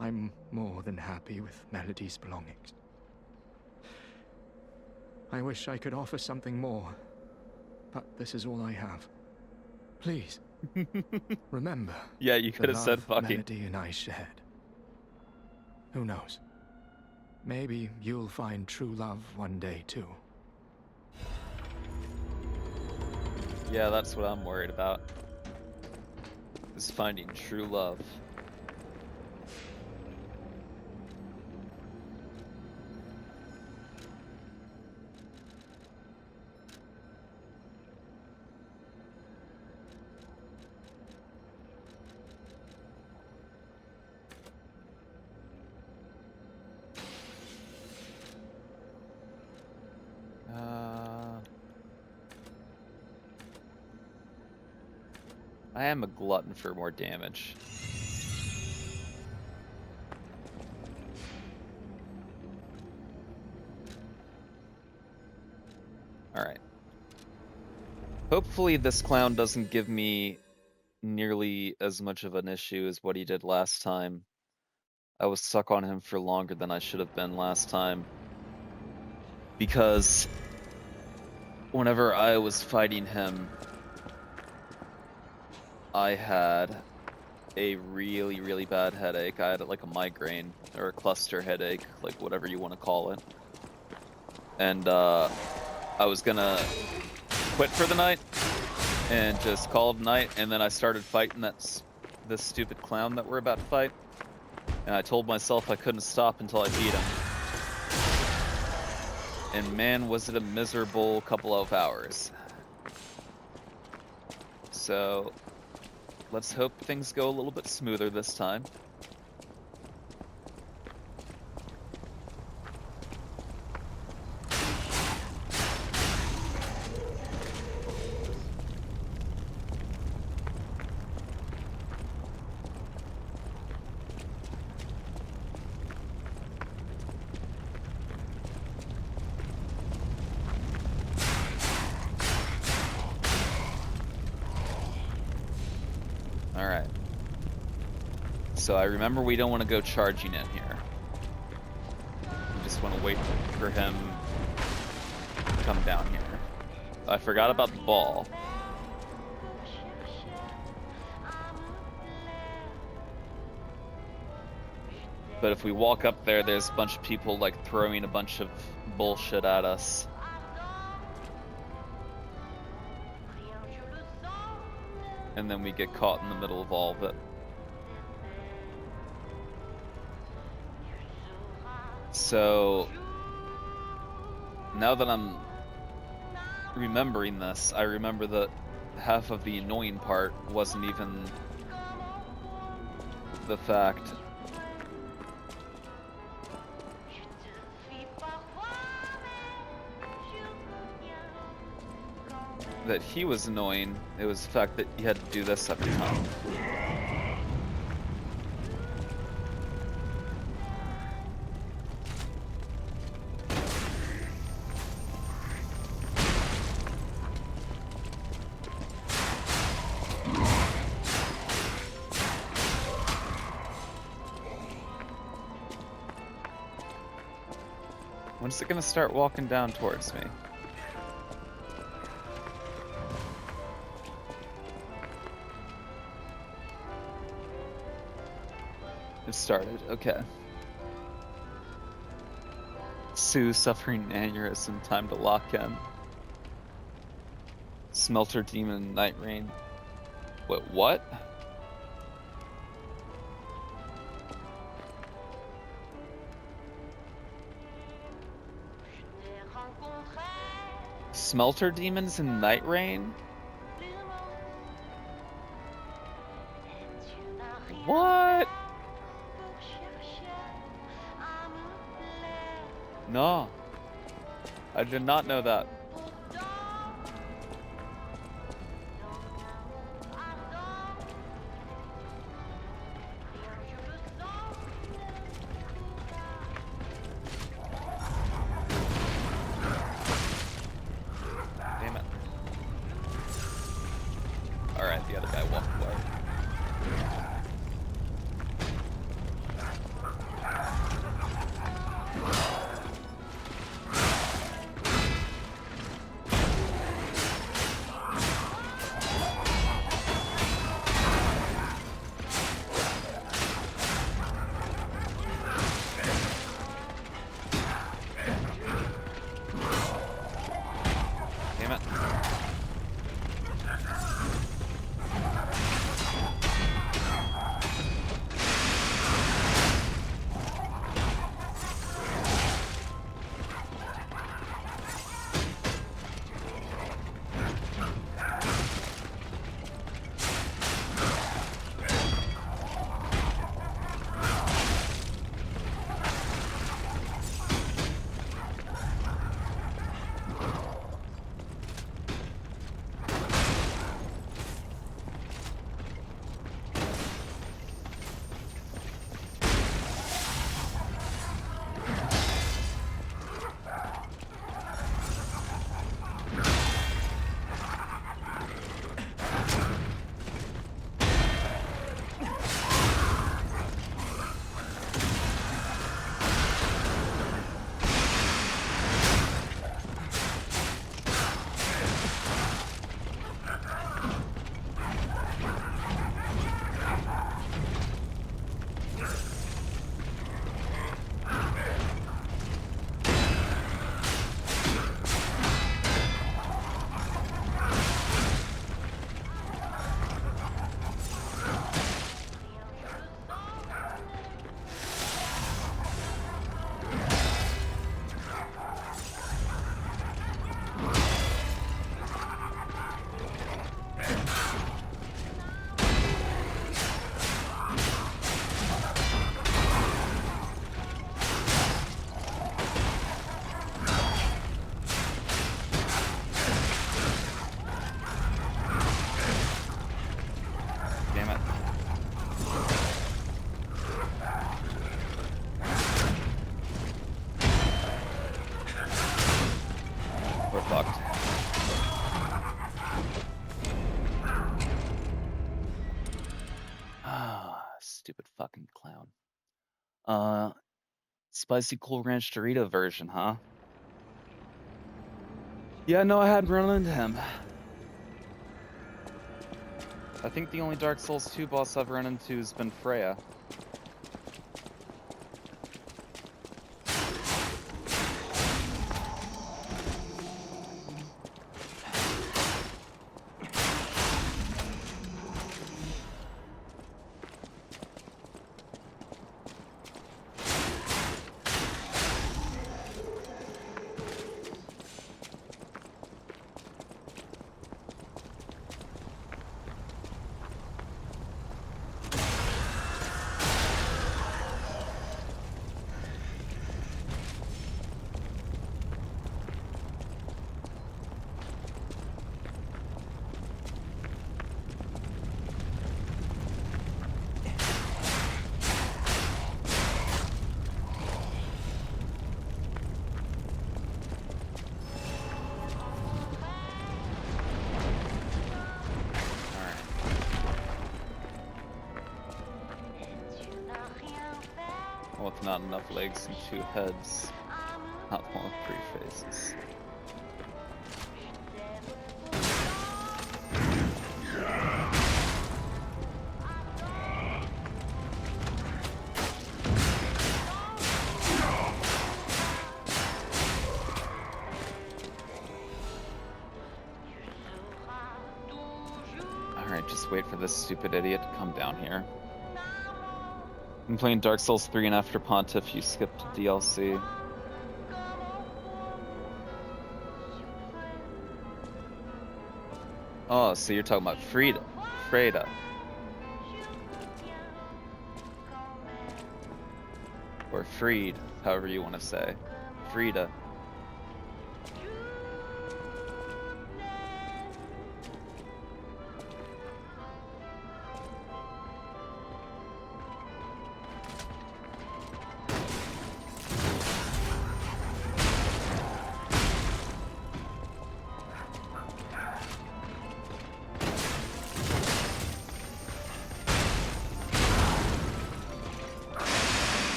I'm more than happy with Melody's belongings. I wish I could offer something more, but this is all I have. Please, remember Yeah, you the could have said love fucking. Melody and I shared. Who knows? Maybe you'll find true love one day too. Yeah, that's what I'm worried about. Is finding true love. I am a glutton for more damage. Alright. Hopefully this clown doesn't give me nearly as much of an issue as what he did last time. I was stuck on him for longer than I should have been last time. Because whenever I was fighting him, I had a really, really bad headache. I had like a migraine or a cluster headache, like whatever you want to call it. And I was gonna quit for the night and just call it a night. And then I started fighting this stupid clown that we're about to fight. And I told myself I couldn't stop until I beat him. And man, was it a miserable couple of hours. So let's hope things go a little bit smoother this time. Alright. So I remember we don't want to go charging in here. We just want to wait for him to come down here. I forgot about the ball. But if we walk up there, there's a bunch of people like throwing a bunch of bullshit at us. And then we get caught in the middle of all of it. So now that I'm remembering this, I remember that half of the annoying part wasn't even the fact that he was annoying, it was the fact that you had to do this every time. When's it gonna start walking down towards me? It started, okay. Sue suffering aneurysm, time to lock in. Smelter demon, night rain. Wait, what? Smelter demons in night rain? What? No. I did not know that. Damn it. Alright, the other guy walked away. Damn it. Damn it. We're fucked. Ah, stupid fucking clown. Spicy Cool Ranch Dorito version, huh? Yeah, no, I hadn't run into him. I think the only Dark Souls 2 boss I've run into has been Freya. Well, with not enough legs and 2 heads. Not the one with 3 faces. Alright, just wait for this stupid idiot to come down here. I'm playing Dark Souls 3 and after Pontiff you skipped DLC. Oh, so you're talking about Freda. Or Freed, however you want to say. Frida.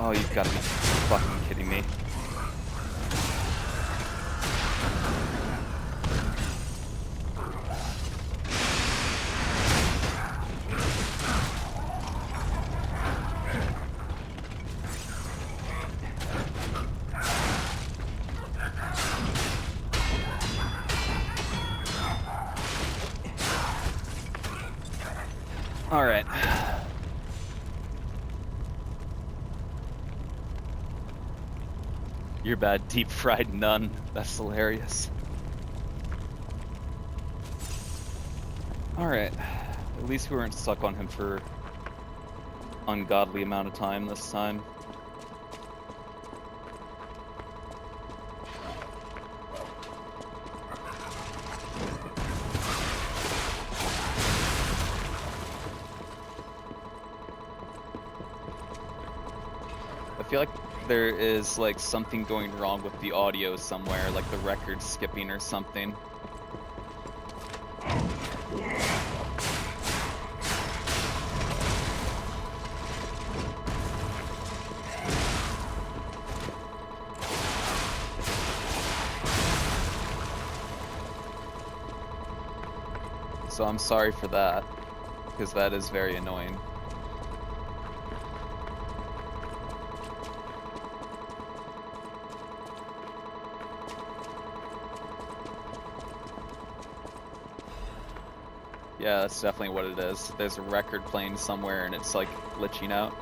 Oh, you've got to be fucking kidding me. All right. You're bad, deep-fried nun. That's hilarious. Alright. At least we weren't stuck on him for ungodly amount of time this time. I feel like there is like something going wrong with the audio somewhere, like the record skipping or something. So I'm sorry for that, because that is very annoying. Yeah, that's definitely what it is. There's a record playing somewhere and it's like glitching out.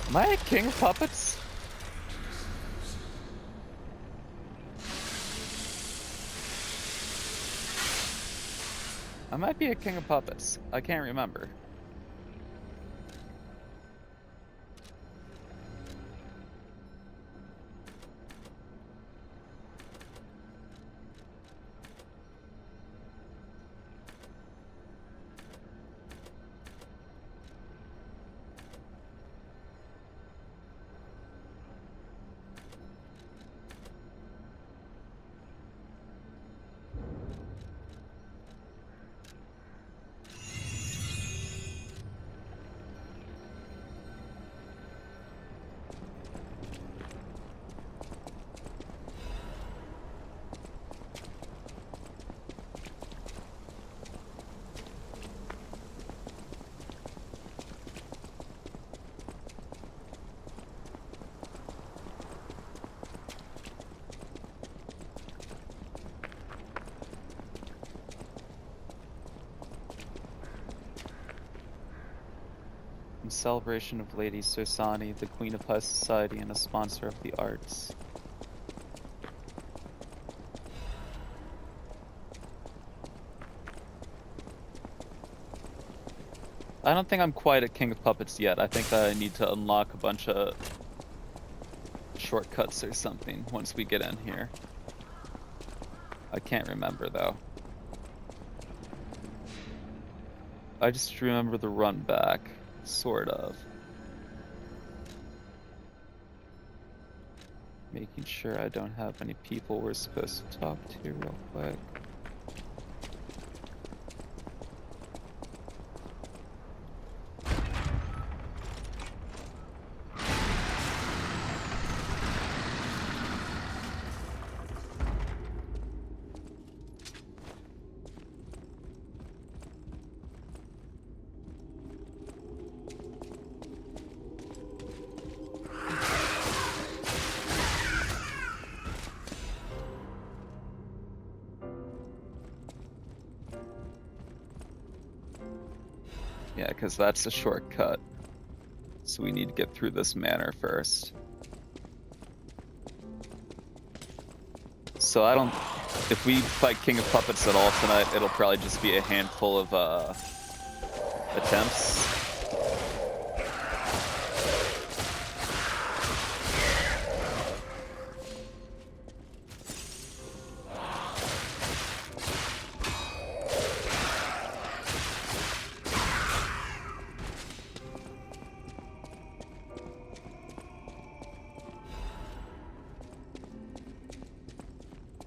Am I a king of puppets? I might be a king of puppets. I can't remember. In celebration of Lady Sursani, the Queen of High Society and a sponsor of the arts. I don't think I'm quite a king of puppets yet. I think that I need to unlock a bunch of shortcuts or something once we get in here. I can't remember though. I just remember the run back. Sort of. Making sure I don't have any people we're supposed to talk to real quick. Yeah, because that's a shortcut. So we need to get through this manor first. So I don't... If we fight King of Puppets at all tonight, it'll probably just be a handful of attempts.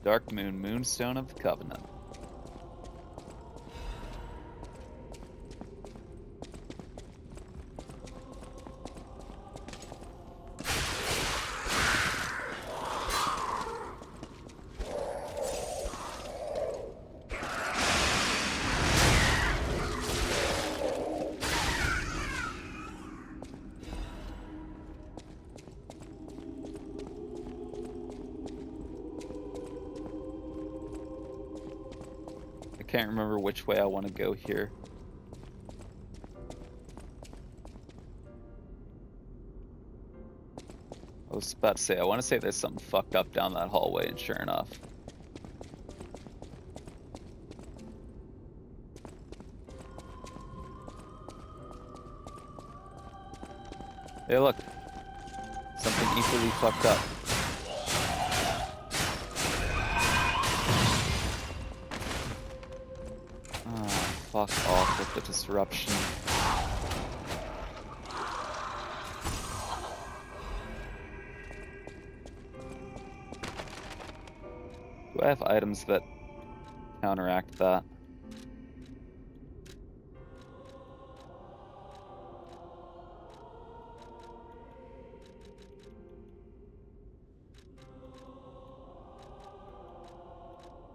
Dark Moon, Moonstone of the Covenant. I can't remember which way I want to go here. I was about to say, I want to say there's something fucked up down that hallway, and sure enough. Hey look, something equally fucked up. Fuck off with the disruption. Do I have items that counteract that?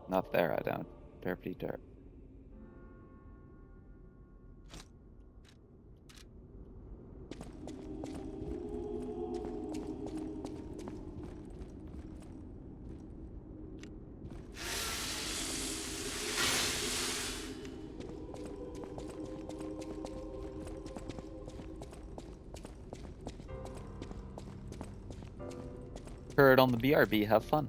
Not there, I don't. Derpy derp. Heard on the BRB. Have fun.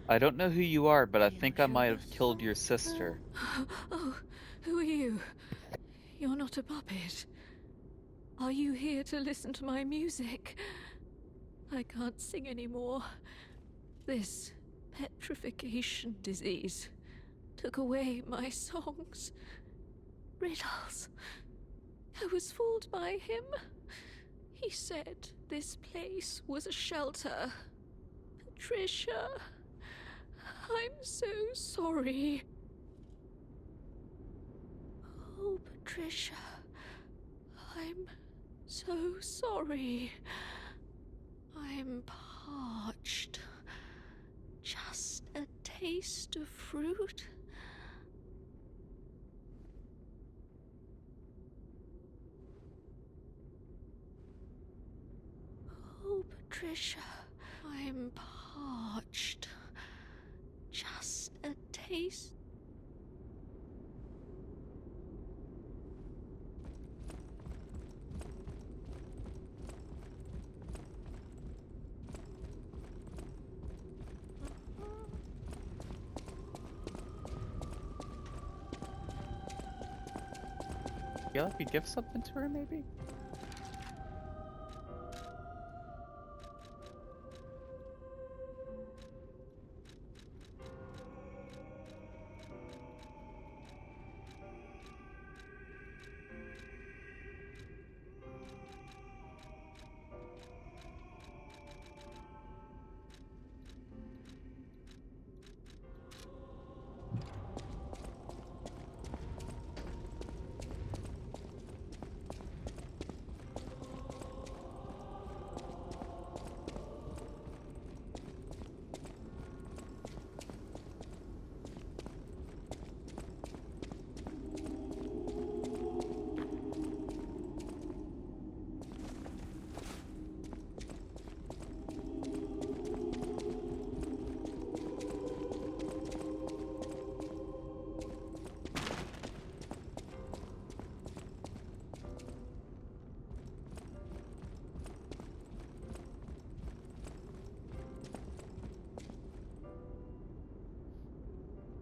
I don't know who you are, but I think I might have killed your sister. Oh, who are you? You're not a puppet. Are you here to listen to my music? I can't sing anymore. This petrification disease took away my songs. Riddles. I was fooled by him. He said this place was a shelter. Patricia, I'm so sorry. Oh, Patricia, I'm so sorry. I'm parched. Just a taste of fruit. Oh, Patricia, I'm parched. Just a taste. Feel like you give something to her, maybe?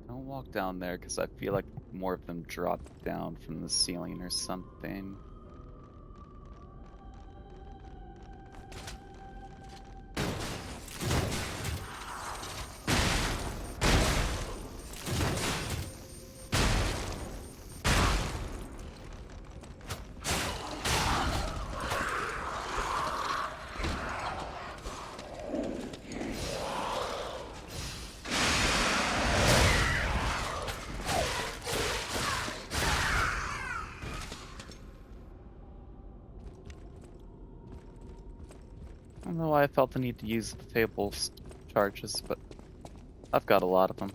Don't walk down there, because I feel like more of them drop down from the ceiling or something. I don't know why I felt the need to use the table's charges, but I've got a lot of them.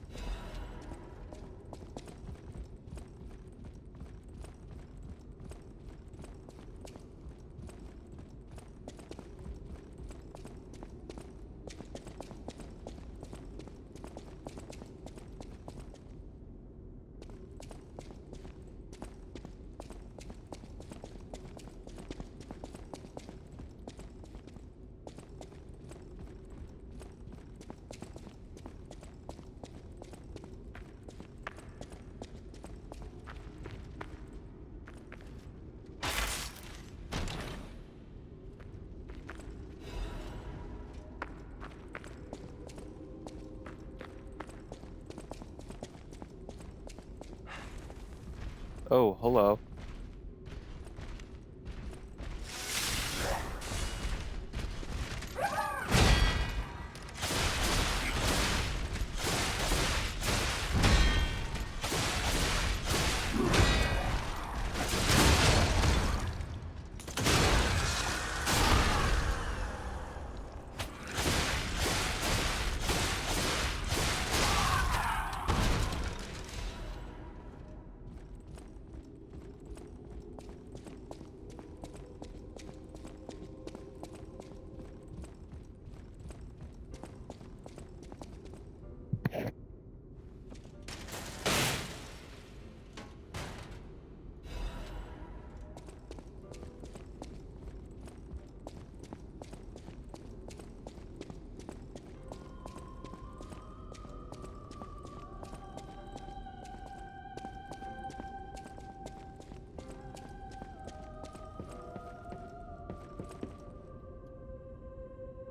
Oh, hello.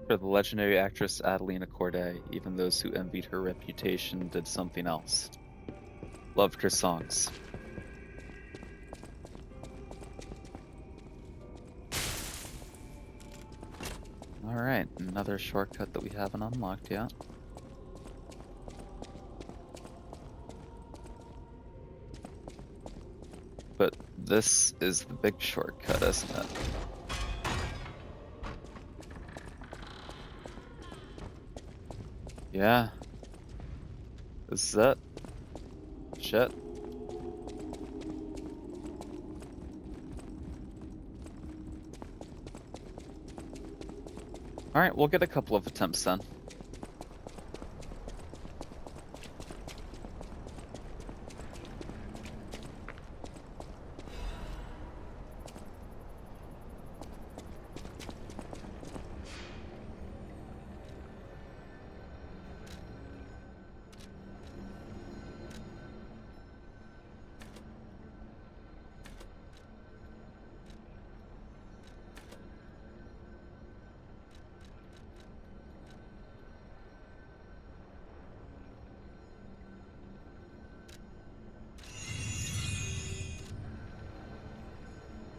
For the legendary actress Adelina Corday, even those who envied her reputation did something else. Loved her songs. Alright, another shortcut that we haven't unlocked yet. But this is the big shortcut, isn't it? Yeah. This is it. Shit. Alright, we'll get a couple of attempts then.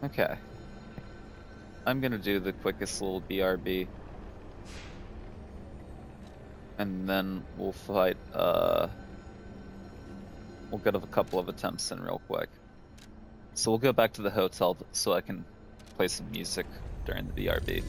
Okay. I'm gonna do the quickest little BRB. And then we'll fight, we'll get a couple of attempts in real quick. So we'll go back to the hotel so I can play some music during the BRB.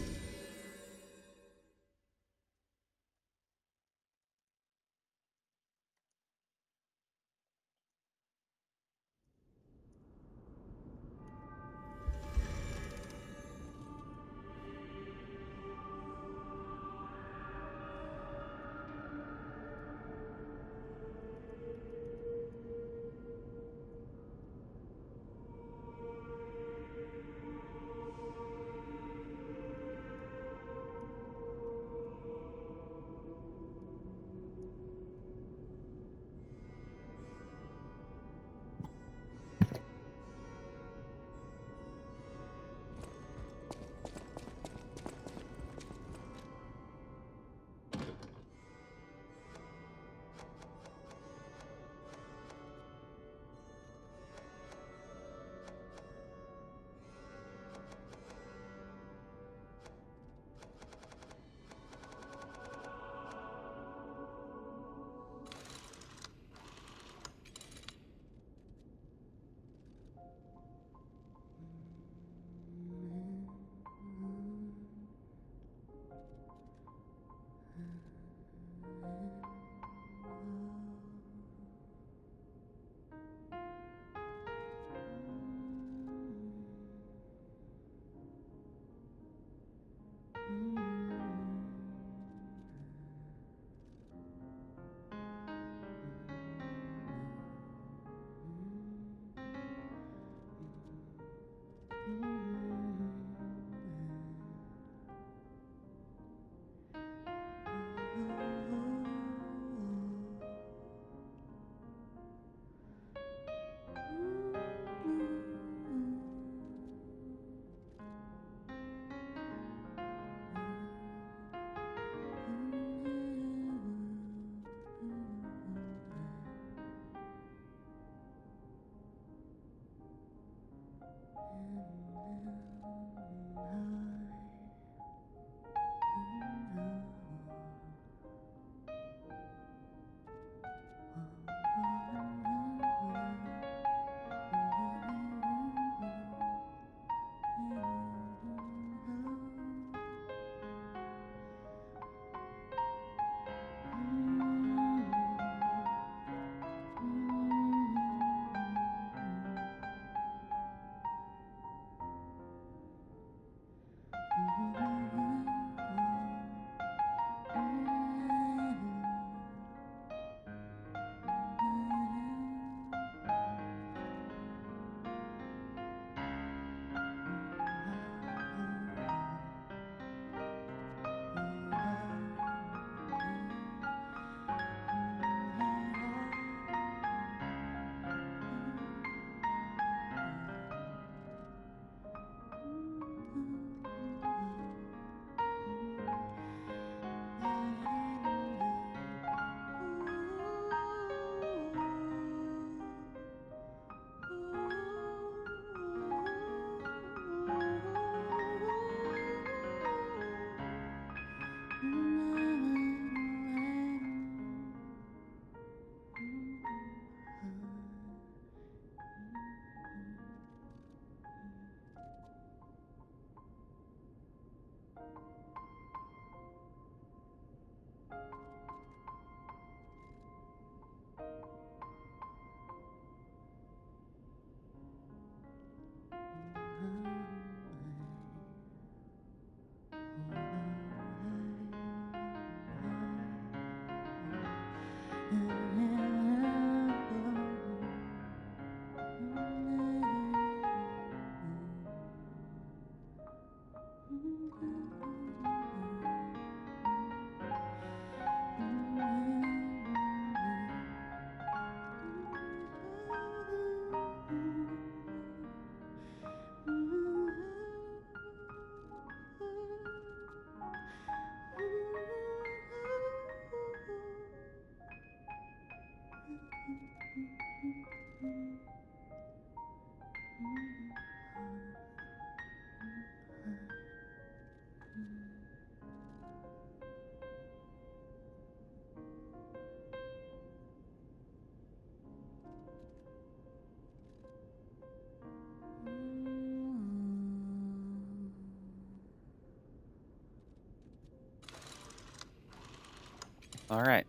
All right.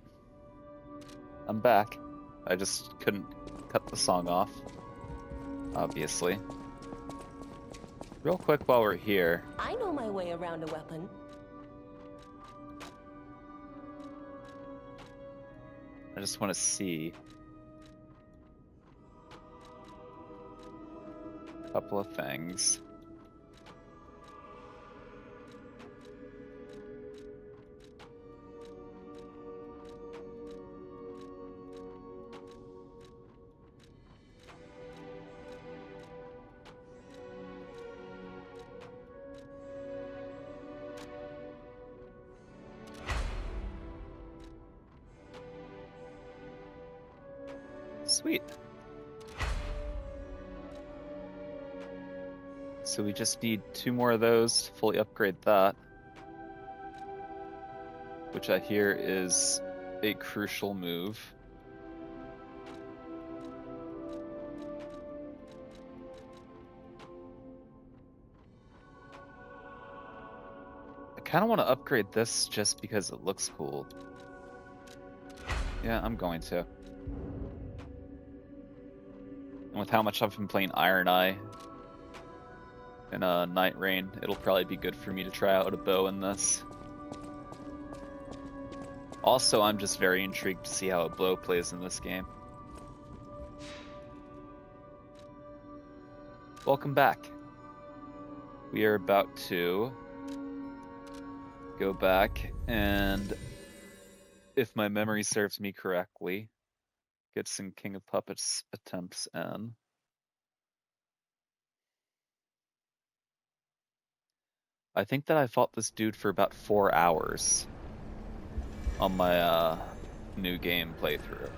I'm back. I just couldn't cut the song off, obviously. Real quick while we're here. I know my way around a weapon. I just want to see a couple of things. Sweet. So we just need 2 more of those to fully upgrade that, which I hear is a crucial move. I kind of want to upgrade this just because it looks cool. Yeah, I'm going to. And with how much I've been playing Iron Eye in Night Rain, it'll probably be good for me to try out a bow in this. Also, I'm just very intrigued to see how a bow plays in this game. Welcome back. We are about to go back and, if my memory serves me correctly, get some King of Puppets attempts in. I think that I fought this dude for about 4 hours on my new game playthrough.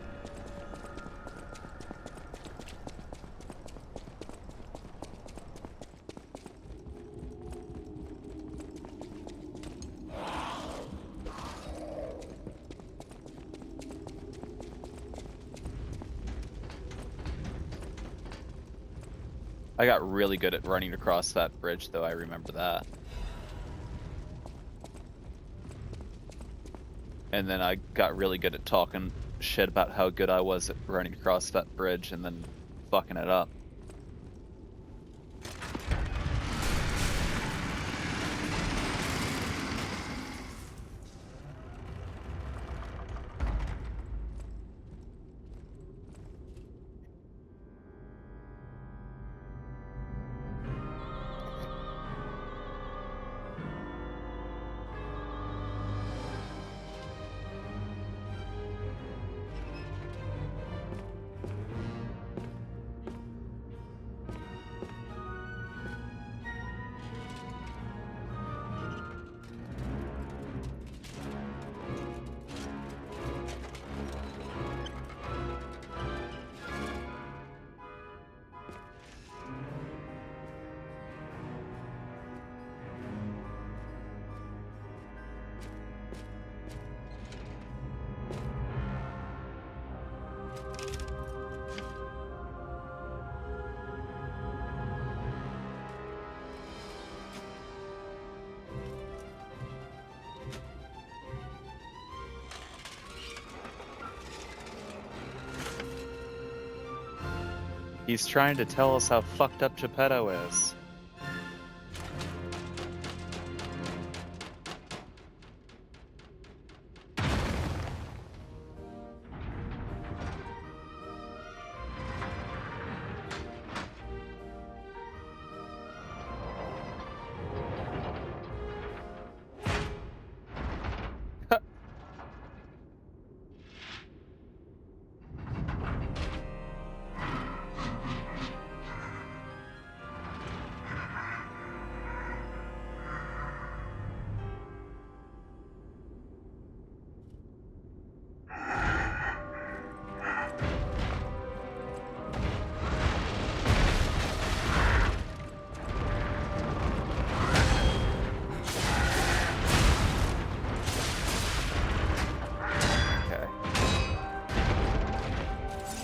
I got really good at running across that bridge, though. I remember that. And then I got really good at talking shit about how good I was at running across that bridge and then fucking it up. He's trying to tell us how fucked up Geppetto is.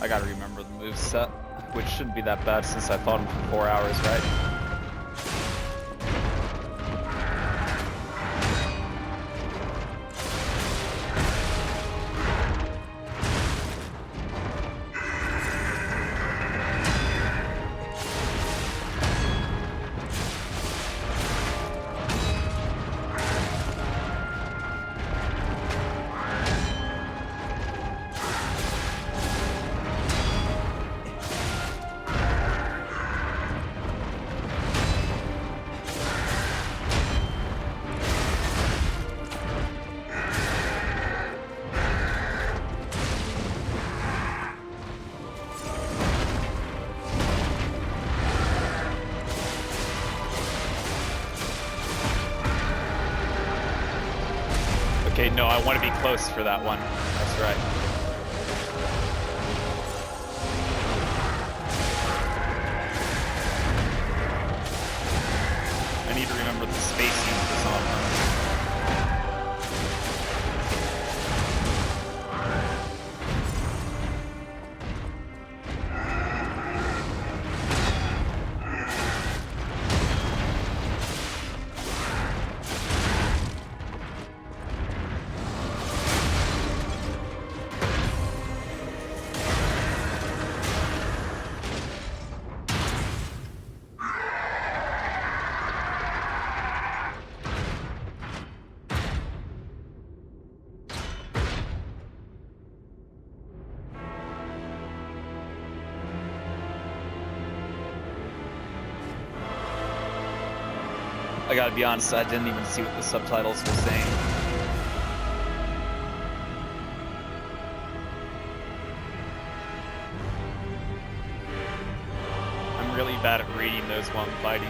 I gotta remember the moveset, which shouldn't be that bad since I fought him for 4 hours, right? Okay, no, I want to be close for that one. That's right. I need to remember the spacing of this on. I gotta be honest, I didn't even see what the subtitles were saying. I'm really bad at reading those while I'm fighting.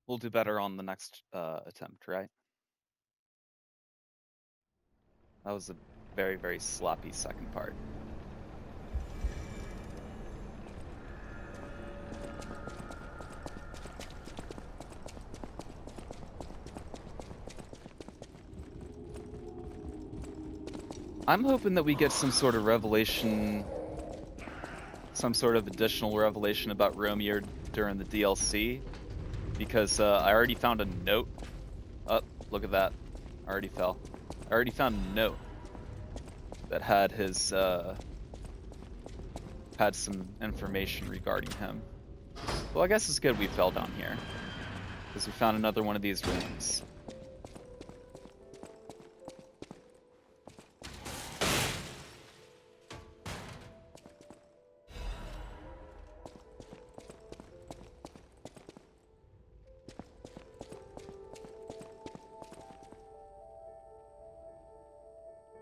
We'll do better on the next attempt, right? That was a very, very sloppy second part. I'm hoping that we get some sort of revelation, some sort of additional revelation about Romeo during the DLC, because I already found a note. Oh, look at that. I already fell. I already found a note that had his, had some information regarding him. Well, I guess it's good we fell down here, because we found another one of these rooms.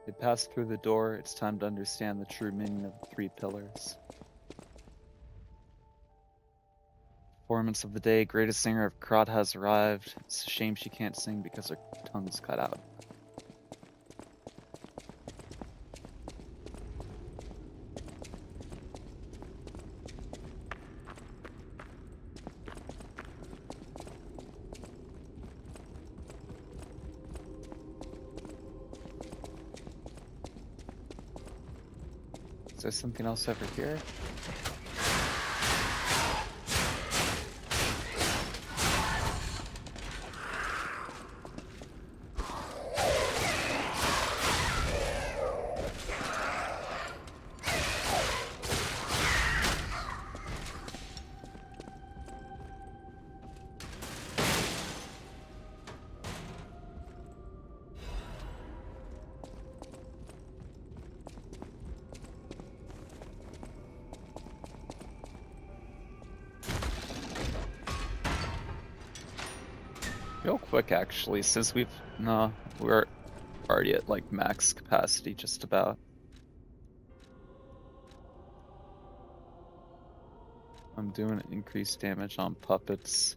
They passed through the door. It's time to understand the true meaning of the 3 pillars. Performance of the day. Greatest singer of Krat has arrived. It's a shame she can't sing because her tongue's cut out. Is there something else over here? Real quick, actually, since we're already at like max capacity, just about. I'm doing increased damage on puppets.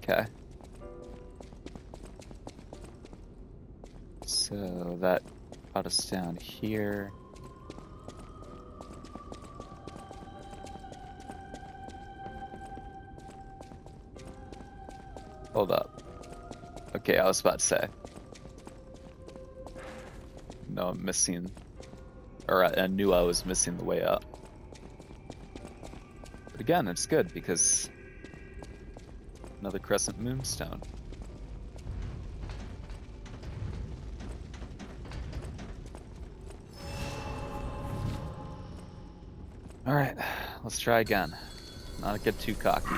Okay. So that got us down here. Hold up. Okay, I was about to say. No, I'm missing, or I knew I was missing the way up. But again, it's good because another crescent moonstone. All right, let's try again. Not get too cocky.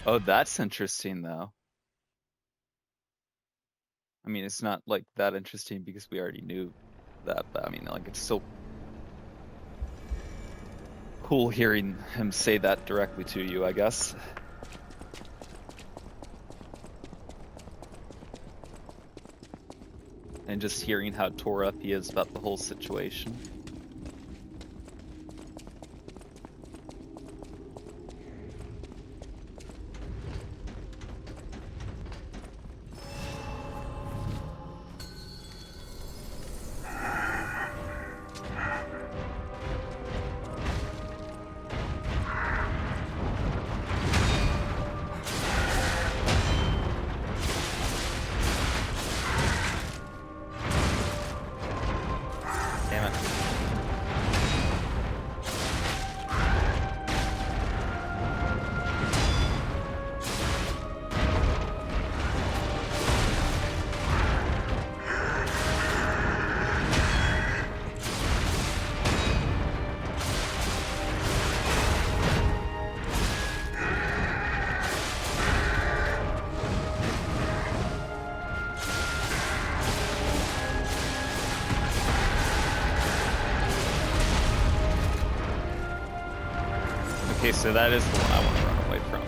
Oh, that's interesting, though. I mean, it's not, like, that interesting because we already knew that, but, I mean, like, it's still cool hearing him say that directly to you, I guess. And just hearing how tore up he is about the whole situation. Damn it. Okay, so that is the one I want to run away from.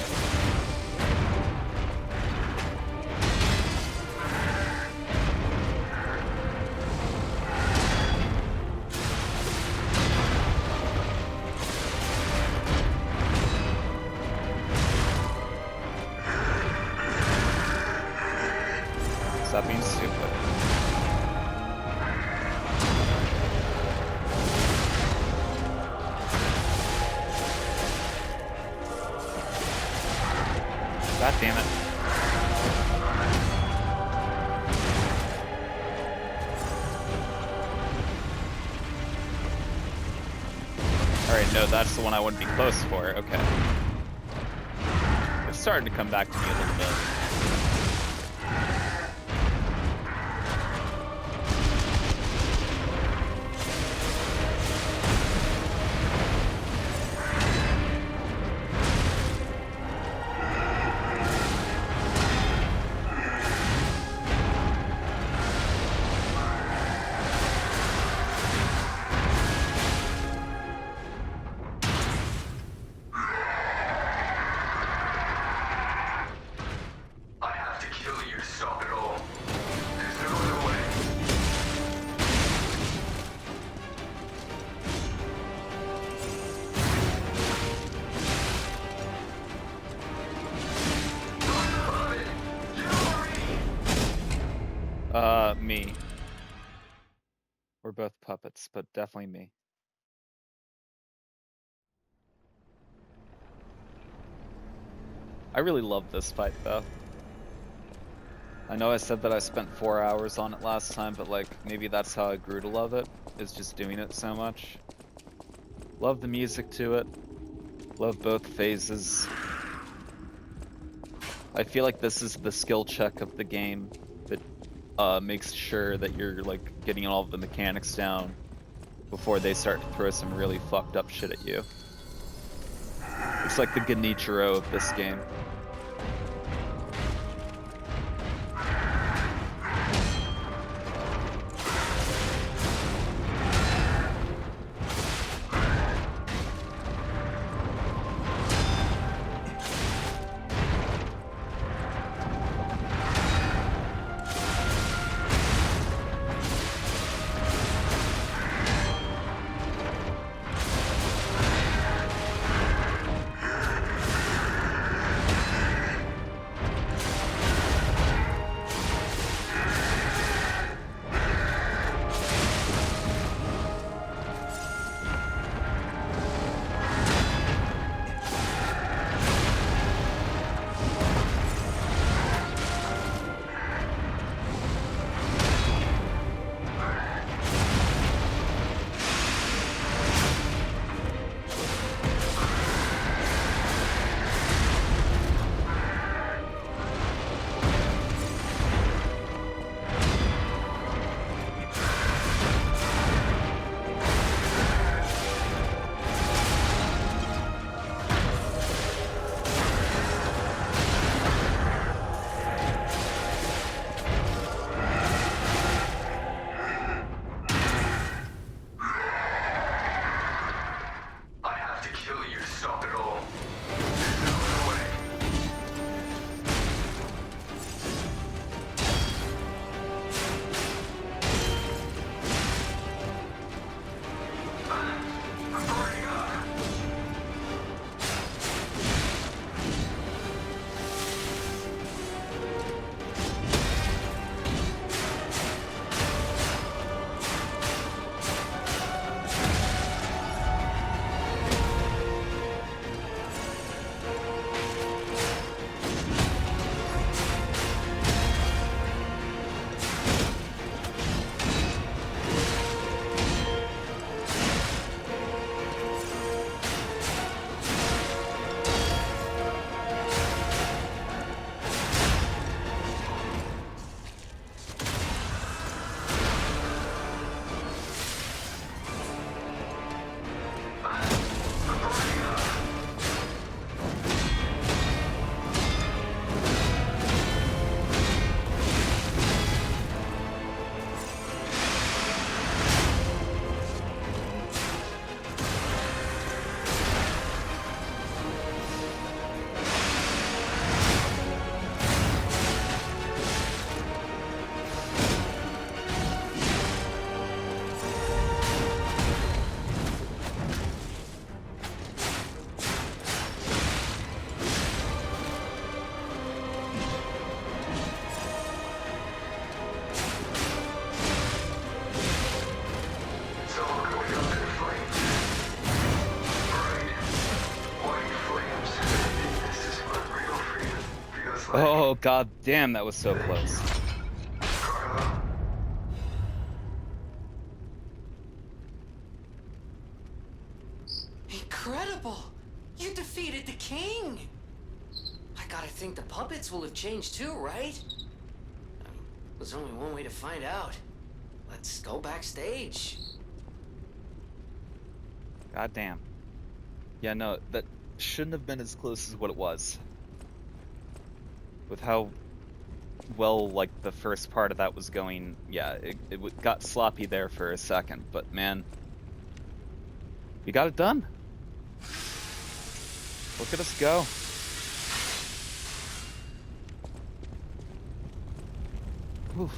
Stop being stupid. God damn it. Alright, no, that's the one I wouldn't be close for. Okay. It's starting to come back to me a little bit. I have to kill you to stop it all. There's no other way. Me. We're both puppets, but definitely me. I really love this fight, though. I know I said that I spent 4 hours on it last time, but, like, maybe that's how I grew to love it, is just doing it so much. Love the music to it. Love both phases. I feel like this is the skill check of the game that makes sure that you're, like, getting all of the mechanics down before they start to throw some really fucked up shit at you. It's like the Genichiro of this game. Oh, god damn, that was so close. Incredible! You defeated the king! I gotta think the puppets will have changed too, right? I mean, there's only one way to find out. Let's go backstage. God damn. Yeah, no, that shouldn't have been as close as what it was. With how well, like, the first part of that was going, yeah, it got sloppy there for a second, but man, you got it done. Look at us go. Whew.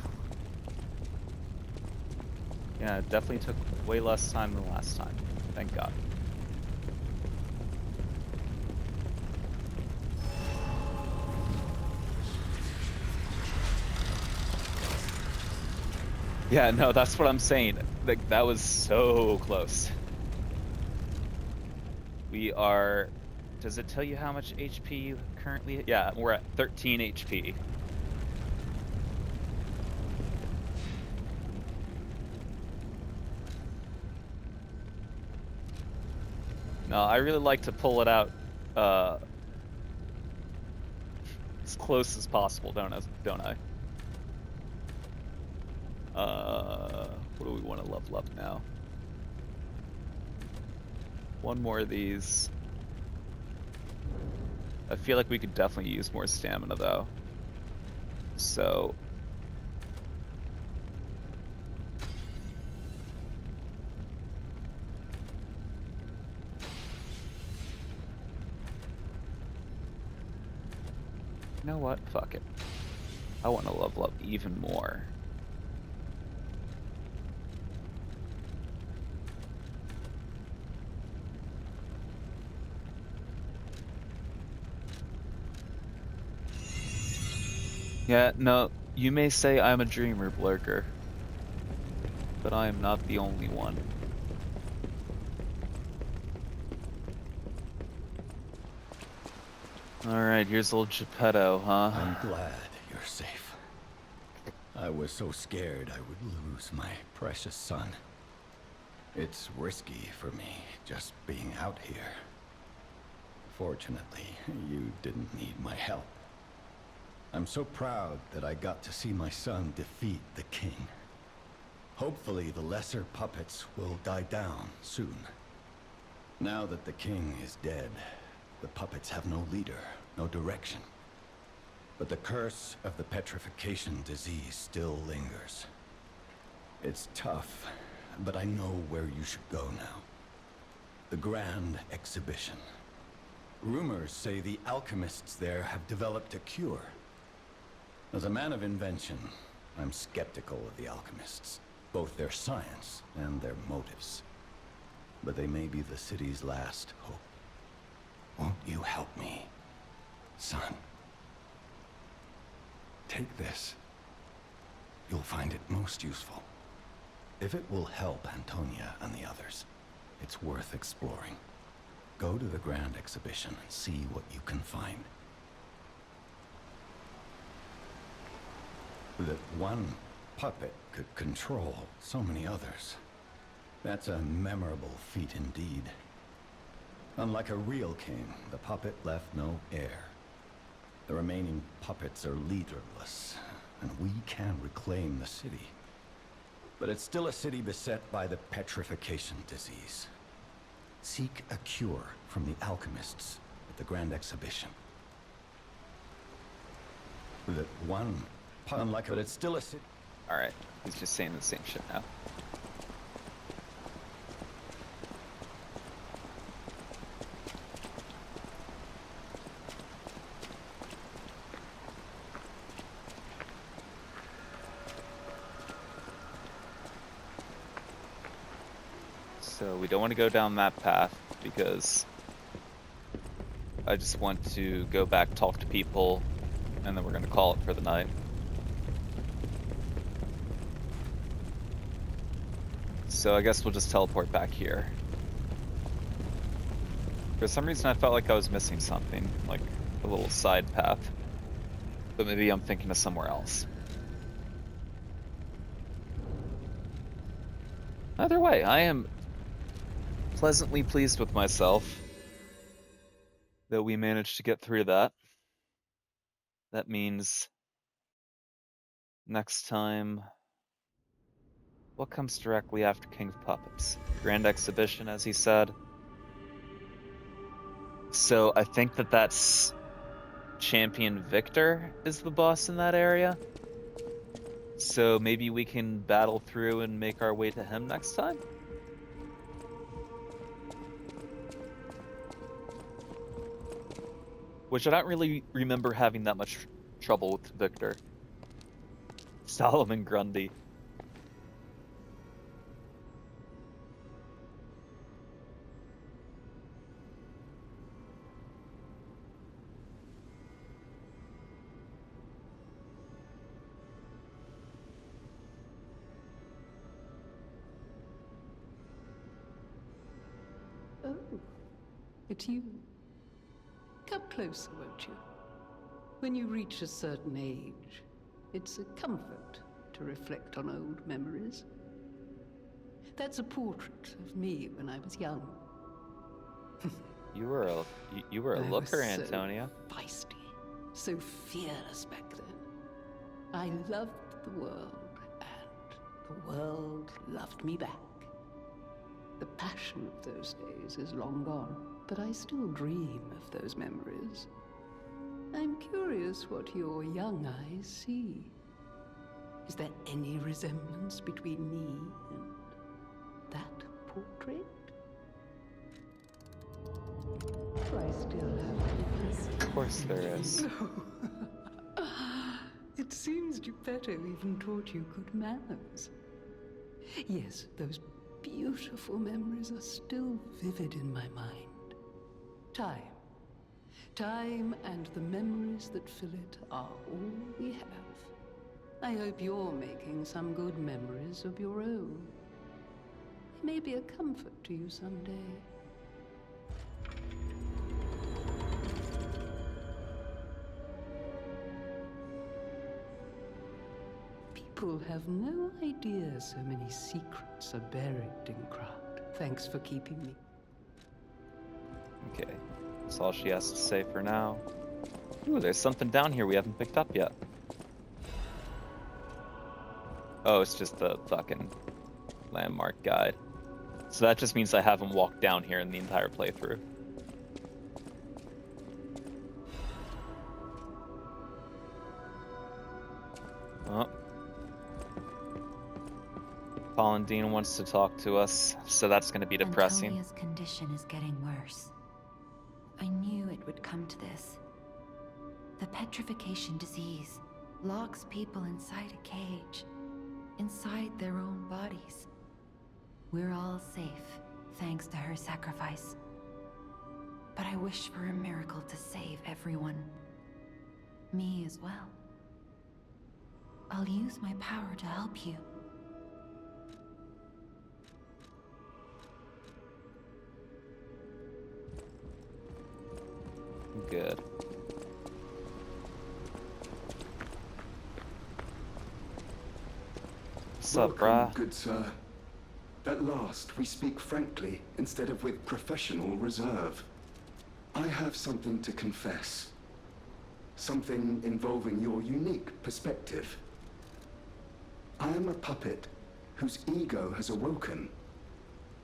Yeah, it definitely took way less time than last time. Thank God. Yeah, no, that's what I'm saying. Like, that was so close. We are... Does it tell you how much HP you currently... Yeah, we're at 13 HP. No, I really like to pull it out as close as possible, don't I? What do we want to level up now? One more of these. I feel like we could definitely use more stamina though. So... You know what? Fuck it. I want to level up even more. Yeah, no, you may say I'm a dreamer, Blurker, but I am not the only one. Alright, here's old Geppetto, huh? I'm glad you're safe. I was so scared I would lose my precious son. It's risky for me, just being out here. Fortunately, you didn't need my help. I'm so proud that I got to see my son defeat the king. Hopefully the lesser puppets will die down soon. Now that the king is dead, the puppets have no leader, no direction. But the curse of the petrification disease still lingers. It's tough, but I know where you should go now. The Grand Exhibition. Rumors say the alchemists there have developed a cure. As a man of invention, I'm skeptical of the alchemists, both their science and their motives. But they may be the city's last hope. Won't you help me, son? Take this. You'll find it most useful. If it will help Antonia and the others, it's worth exploring. Go to the Grand Exhibition and see what you can find. That one puppet could control so many others. That's a memorable feat indeed. Unlike a real king, the puppet left no heir. The remaining puppets are leaderless, and we can reclaim the city. But it's still a city beset by the petrification disease. Seek a cure from the alchemists at the Grand Exhibition. That one puppet, but it's still a city. Alright, he's just saying the same shit now. So we don't want to go down that path because I just want to go back, talk to people, and then we're going to call it for the night. So I guess we'll just teleport back here. For some reason I felt like I was missing something, like a little side path. But maybe I'm thinking of somewhere else. Either way, I am pleasantly pleased with myself that we managed to get through that. That means next time, what comes directly after King of Puppets? Grand Exhibition, as he said. So I think that's Champion Victor is the boss in that area. So maybe we can battle through and make our way to him next time? Which I don't really remember having that much trouble with Victor. Solomon Grundy. Oh, it's you. Come closer, won't you? When you reach a certain age, it's a comfort to reflect on old memories. That's a portrait of me when I was young. You were a looker, I was Antonia. so feisty, so fearless back then. I loved the world, and the world loved me back. The passion of those days is long gone, but I still dream of those memories. I'm curious what your young eyes see. Is there any resemblance between me and that portrait? Do I still have to? Of course there is. It seems Geppetto even taught you good manners. Yes, those beautiful memories are still vivid in my mind. Time and the memories that fill it are all we have. I hope you're making some good memories of your own. They may be a comfort to you someday. People have no idea so many secrets are buried in Crowd. Thanks for keeping me. Okay, that's all she has to say for now. Ooh, there's something down here we haven't picked up yet. Oh, it's just the fucking landmark guide. So that just means I haven't walked down here in the entire playthrough. Oh. Pauline wants to talk to us, so that's going to be depressing. Antonia's condition is getting worse. I knew it would come to this. The petrification disease locks people inside a cage, inside their own bodies. We're all safe, thanks to her sacrifice. But I wish for a miracle to save everyone. Me as well. I'll use my power to help you. Good. What's up, brah? Good sir. At last, we speak frankly instead of with professional reserve. I have something to confess. Something involving your unique perspective. I am a puppet whose ego has awoken.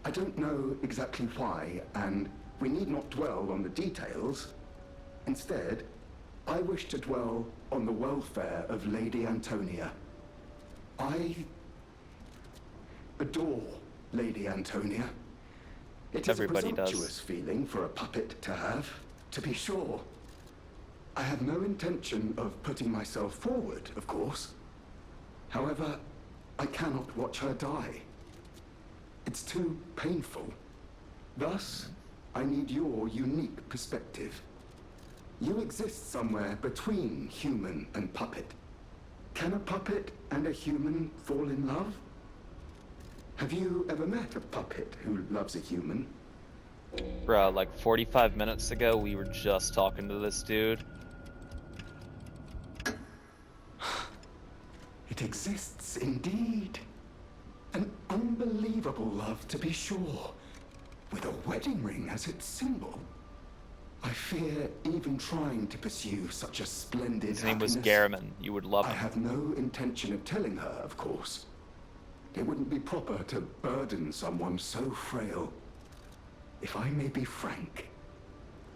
I don't know exactly why, and we need not dwell on the details. Instead, I wish to dwell on the welfare of Lady Antonia. I adore Lady Antonia. It is Everybody a presumptuous does. feeling for a puppet to have, to be sure. I have no intention of putting myself forward, of course. However, I cannot watch her die. It's too painful. Thus, I need your unique perspective. You exist somewhere between human and puppet. Can a puppet and a human fall in love? Have you ever met a puppet who loves a human? Bruh, like 45 minutes ago, we were just talking to this dude. It exists indeed. An unbelievable love, to be sure, with a wedding ring as its symbol. I fear even trying to pursue such a splendid His name was happiness. Garamond. You would love him. I have no intention of telling her, of course. It wouldn't be proper to burden someone so frail. If I may be frank,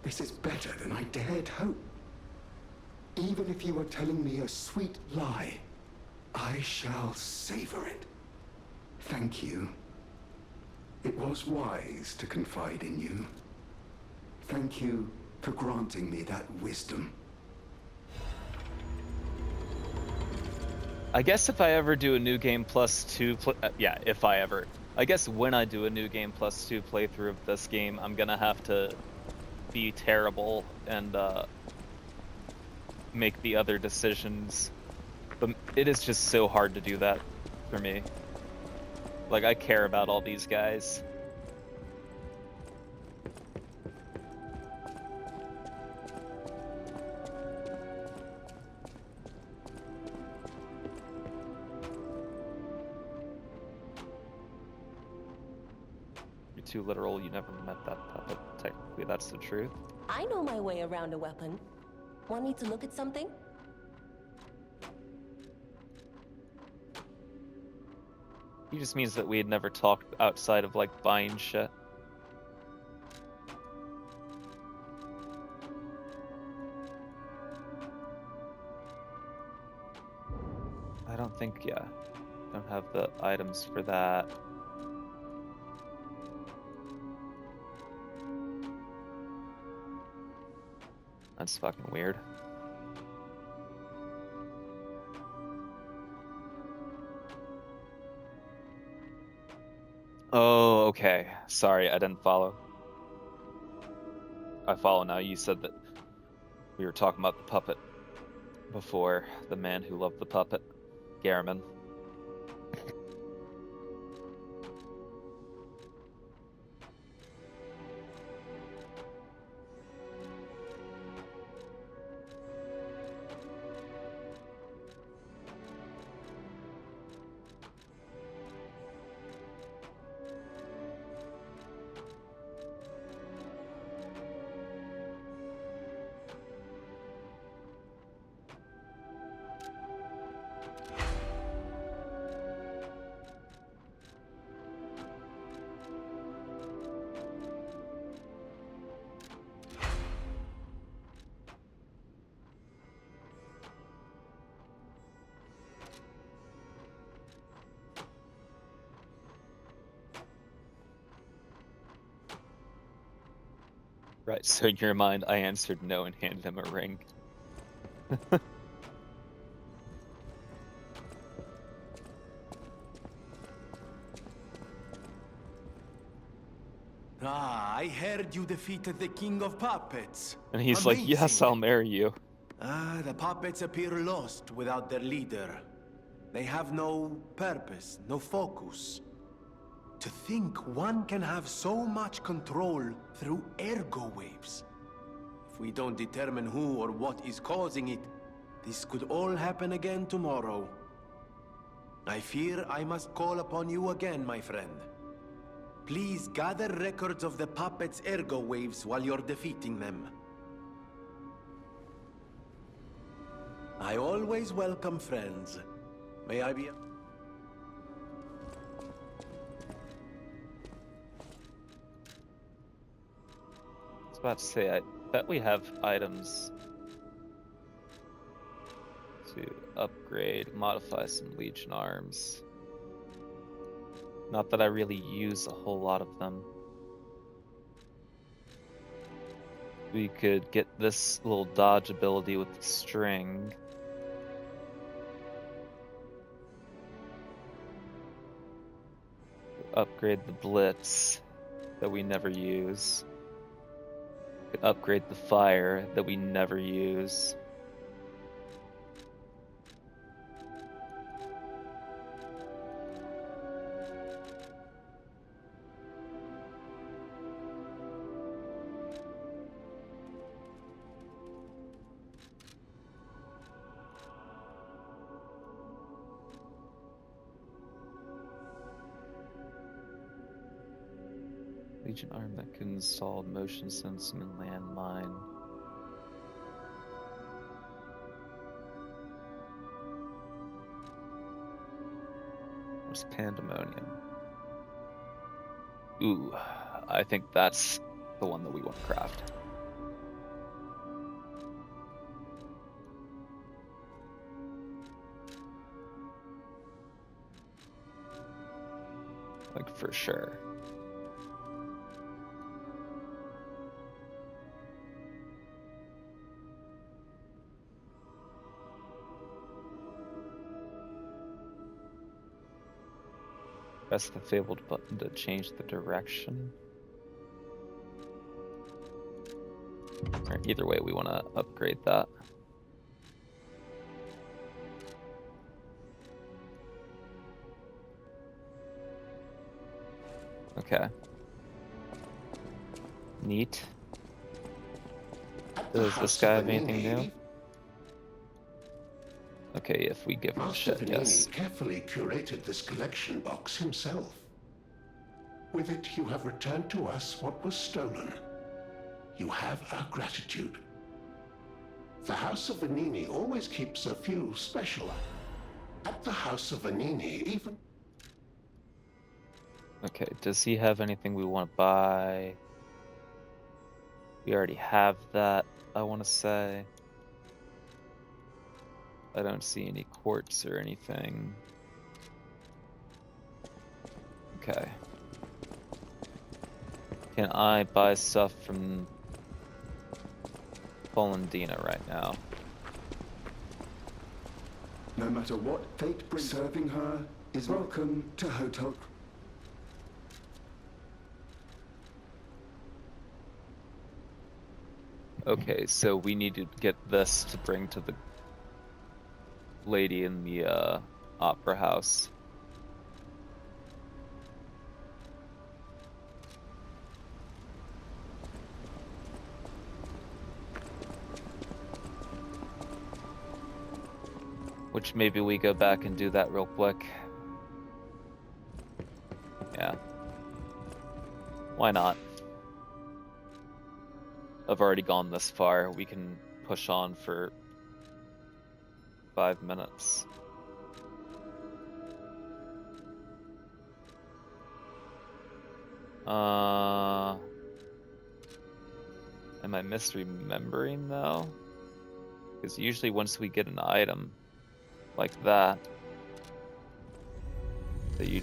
this is better than I dared hope. Even if you are telling me a sweet lie, I shall savor it. Thank you. It was wise to confide in you. Thank you for granting me that wisdom. I guess if I ever do a New Game Plus 2 yeah, if I ever. I guess when I do a New Game Plus 2 playthrough of this game, I'm gonna have to be terrible and make the other decisions. But it is just so hard to do that for me. Like, I care about all these guys. You're too literal, you never met that puppet. Technically, that's the truth. I know my way around a weapon. Want me to look at something? He just means that we had never talked outside of, like, buying shit. I don't think, yeah. Don't have the items for that. That's fucking weird. Oh, okay. Sorry, I didn't follow. I follow now. You said that we were talking about the puppet before. The man who loved the puppet. Garamond. Right, so in your mind, I answered no and handed him a ring. Ah, I heard you defeated the King of Puppets. And he's like, yes, I'll marry you. Ah, the puppets appear lost without their leader. They have no purpose, no focus. To think one can have so much control through ergo waves. If we don't determine who or what is causing it, this could all happen again tomorrow. I fear I must call upon you again, my friend. Please gather records of the puppets' ergo waves while you're defeating them. I always welcome friends. May I be... I was about to say, I bet we have items to upgrade, modify some Legion arms. Not that I really use a whole lot of them. We could get this little dodge ability with the string. Upgrade the blitz that we never use. Could upgrade the fire that we never use. Agent arm that can install motion sensing and landmine. Where's Pandemonium? Ooh, I think that's the one that we want to craft. Like, for sure. Press the fabled button to change the direction. Or either way, we want to upgrade that. Okay. Neat. Does this guy have anything new? Okay, if we give him Master shit, yes. carefully curated this collection box himself. With it, you have returned to us what was stolen. You have our gratitude. The House of Vanini always keeps a few special. At the House of Vanini, even... Okay, does he have anything we want to buy? We already have that, I want to say. I don't see any quartz or anything. Okay. Can I buy stuff from Fallen Dina right now? No matter what fate brings, serving her is welcome to Hotel. Okay, so we need to get this to bring to the lady in the opera house. Which maybe we go back and do that real quick. Yeah. Why not? I've already gone this far. We can push on for 5 minutes. Am I misremembering though? Because usually once we get an item like that you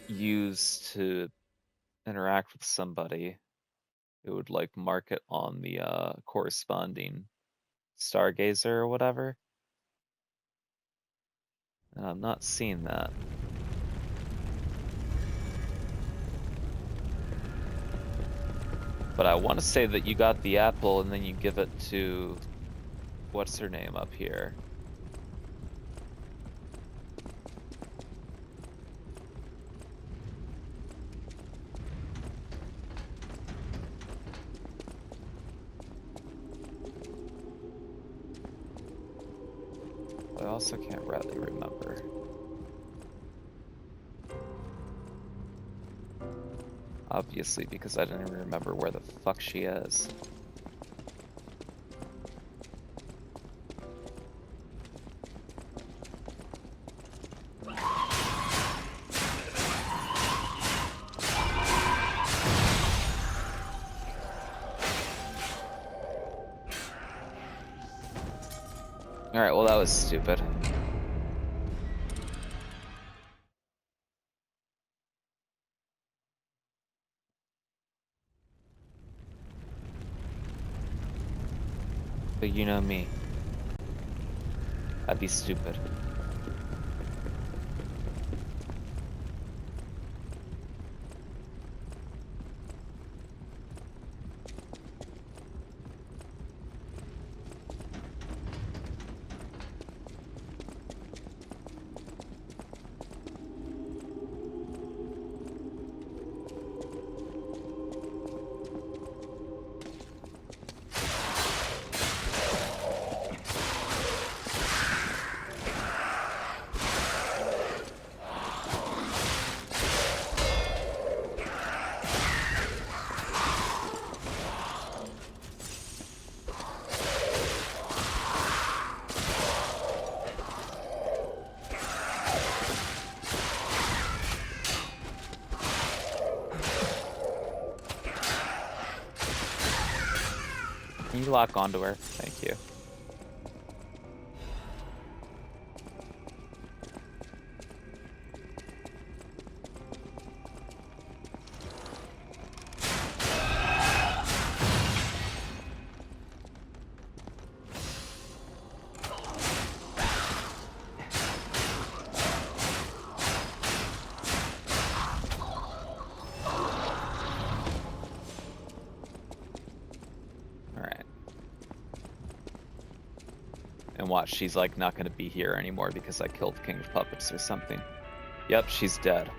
use to interact with somebody, it would like mark it on the corresponding stargazer or whatever. And I'm not seeing that. But I want to say that you got the apple and then you give it to what's her name up here. I also can't really remember. Obviously, because I didn't even remember where the fuck she is. Alright, well that was stupid. But you know me. I'd be stupid. Can you lock onto her? Thank you. And watch, she's like not gonna be here anymore because I killed King of Puppets or something. Yep, she's dead.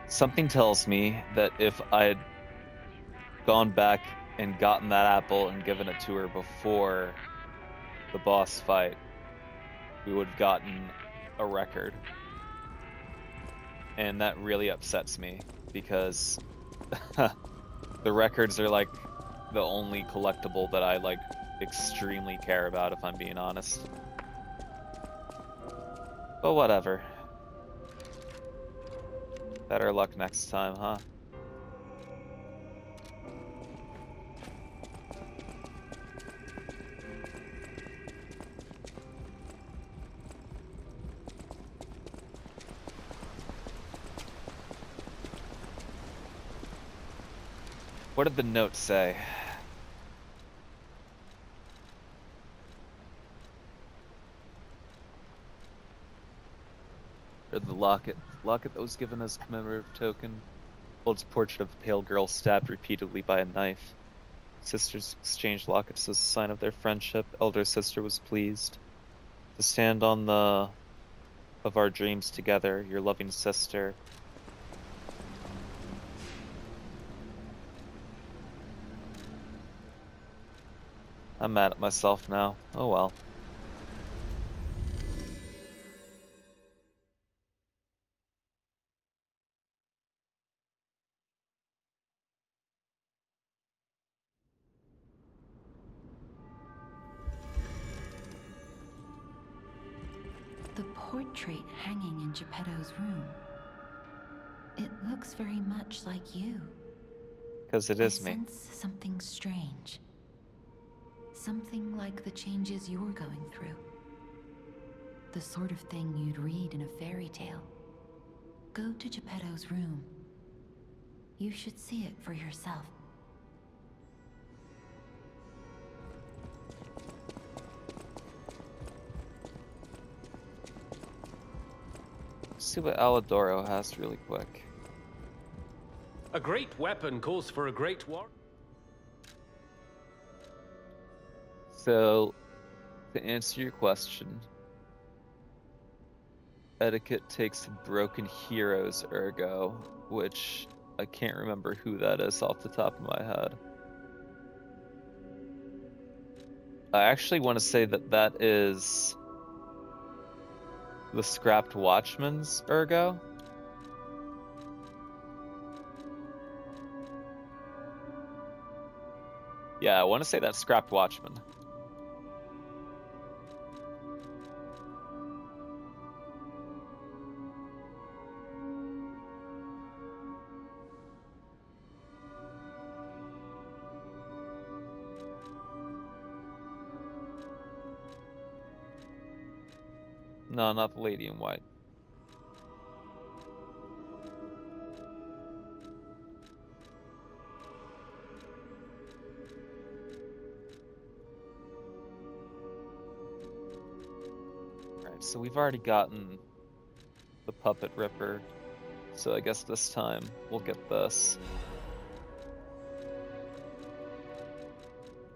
Something tells me that if I had gone back and gotten that apple and given it to her before the boss fight, we would have gotten a record. And that really upsets me because the records are like the only collectible that I like extremely care about, if I'm being honest. But whatever. Better luck next time, huh? What did the note say? Or the locket. Locket that was given as a commemorative token. Holds a portrait of a pale girl stabbed repeatedly by a knife. Sisters exchanged lockets as a sign of their friendship. Elder sister was pleased to stand on the of our dreams together, your loving sister. I'm mad at myself now. Oh well. The portrait hanging in Geppetto's room. It looks very much like you. Because it is I me. sense something strange. Something like the changes you're going through. The sort of thing you'd read in a fairy tale. Go to Geppetto's room. You should see it for yourself. Let's see what Alidoro has really quick. A great weapon calls for a great war. So, to answer your question, Etiquette takes Broken Heroes Ergo, which I can't remember who that is off the top of my head. I actually want to say that that is the Scrapped Watchman's Ergo. Yeah, I want to say that's Scrapped Watchman. No, not the lady in white. Alright, so we've already gotten the Puppet Ripper, so I guess this time we'll get this.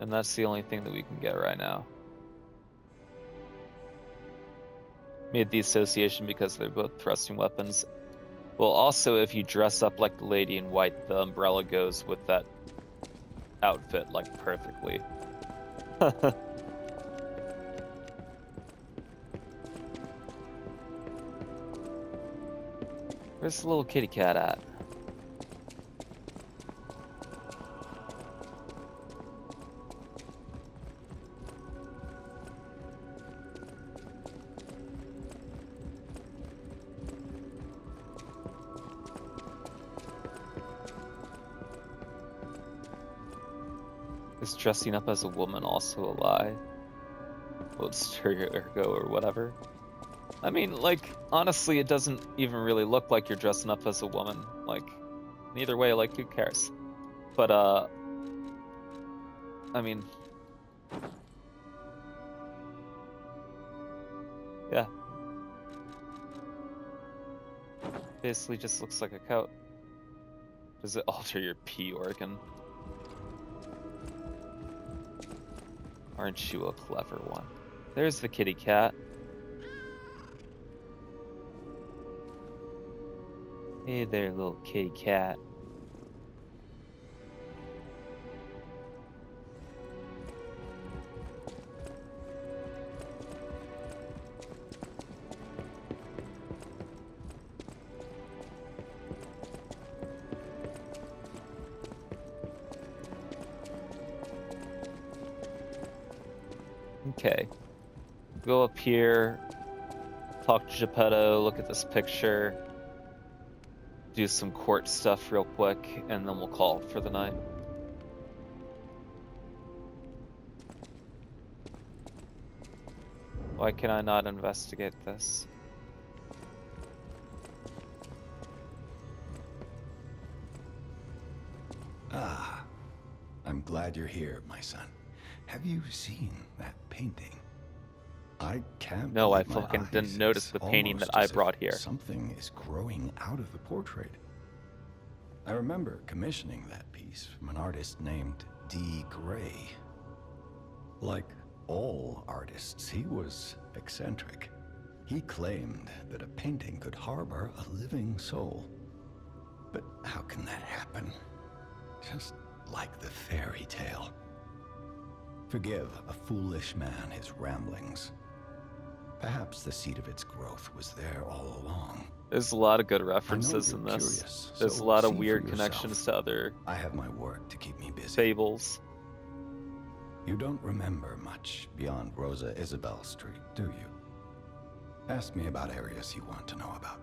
And that's the only thing that we can get right now. Made the association because they're both thrusting weapons. Well, also, if you dress up like the lady in white, the umbrella goes with that outfit, like, perfectly. Where's the little kitty cat at? Is dressing up as a woman also a lie? Well, it's ergo or whatever. I mean, like, honestly, it doesn't even really look like you're dressing up as a woman. Like, either way, like, who cares? But, I mean... yeah. Basically just looks like a coat. Does it alter your pee organ? Aren't you a clever one? There's the kitty cat. Hey there, little kitty cat. Okay. Go up here, talk to Geppetto, look at this picture, do some court stuff real quick, and then we'll call it for the night. Why can I not investigate this? Ah, I'm glad you're here, my son. Have you seen that painting? I can't. No, I believe my fucking eyes. didn't notice the It's painting that almost I as if brought here. Something is growing out of the portrait. I remember commissioning that piece from an artist named D. Gray. Like all artists, he was eccentric. He claimed that a painting could harbor a living soul. But how can that happen? Just like the fairy tale. Forgive a foolish man his ramblings. Perhaps the seed of its growth was there all along. There's a lot of good references in this. Curious, There's so a lot see of for weird yourself. connections to other I have my work to keep me busy. fables. You don't remember much beyond Rosa Isabelle Street, do you? Ask me about areas you want to know about.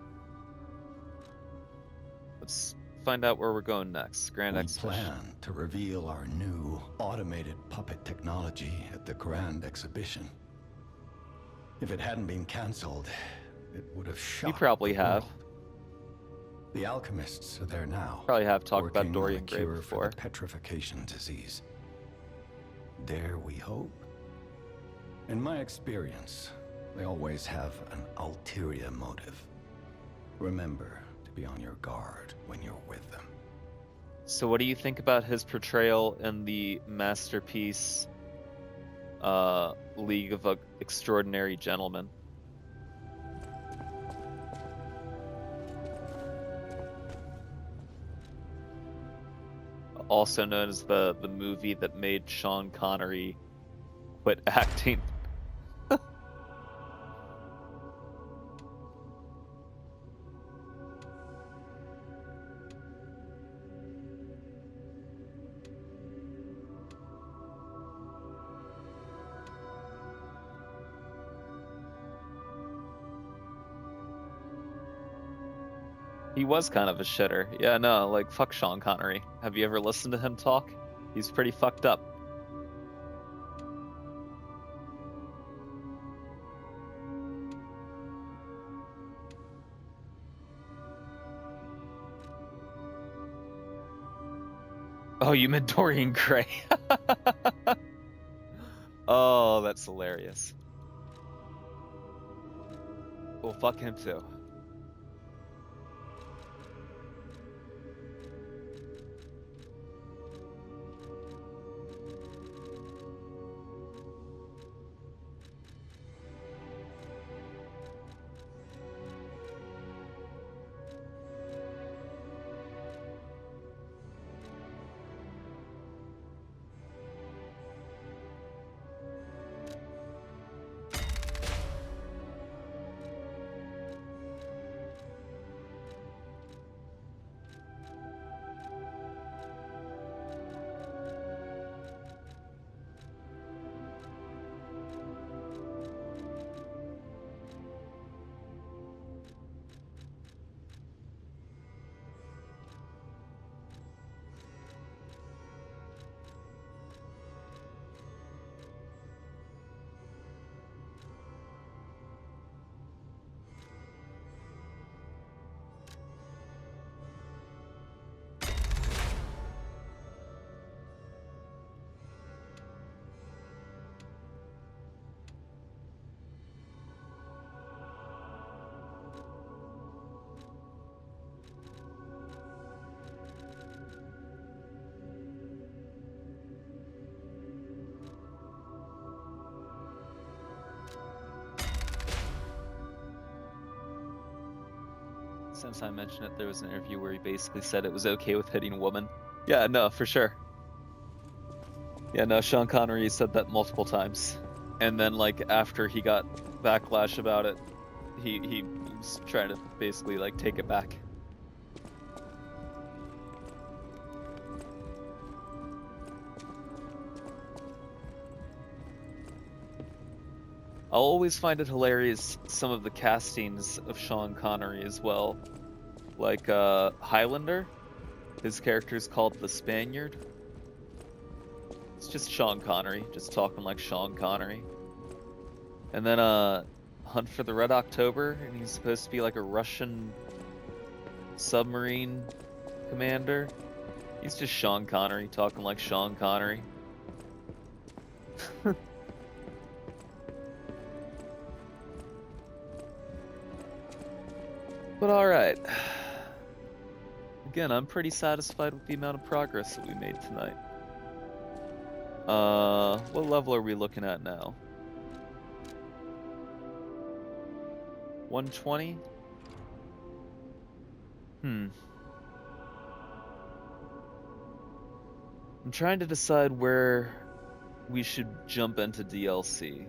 Let's find out where we're going next. Grand We Exhibition. plan to reveal our new automated puppet technology at the Grand Exhibition. If it hadn't been cancelled, it would have shocked You probably the have. world. The alchemists are there now. Probably have talked about working on Dorian a Gray cure before. for the petrification disease. Dare we hope? In my experience, they always have an ulterior motive. Remember to be on your guard when you're with them. So what do you think about his portrayal in the masterpiece League of Extraordinary Gentlemen? Also known as the movie that made Sean Connery quit acting. He was kind of a shitter. Yeah, no, like, fuck Sean Connery. Have you ever listened to him talk? He's pretty fucked up. Oh, you meant Dorian Gray. Oh, that's hilarious. Well, fuck him too. since I mentioned it, there was an interview where he basically said it was okay with hitting a woman. Yeah, no, for sure. Yeah, no, Sean Connery said that multiple times. And then, like, after he got backlash about it, he was trying to basically, like, take it back. I'll always find it hilarious, some of the castings of Sean Connery as well. Like, Highlander, his character's called the Spaniard. It's just Sean Connery, just talking like Sean Connery. And then, Hunt for the Red October, and he's supposed to be like a Russian submarine commander. He's just Sean Connery, talking like Sean Connery. But alright. Again, I'm pretty satisfied with the amount of progress that we made tonight. What level are we looking at now? 120? I'm trying to decide where we should jump into DLC.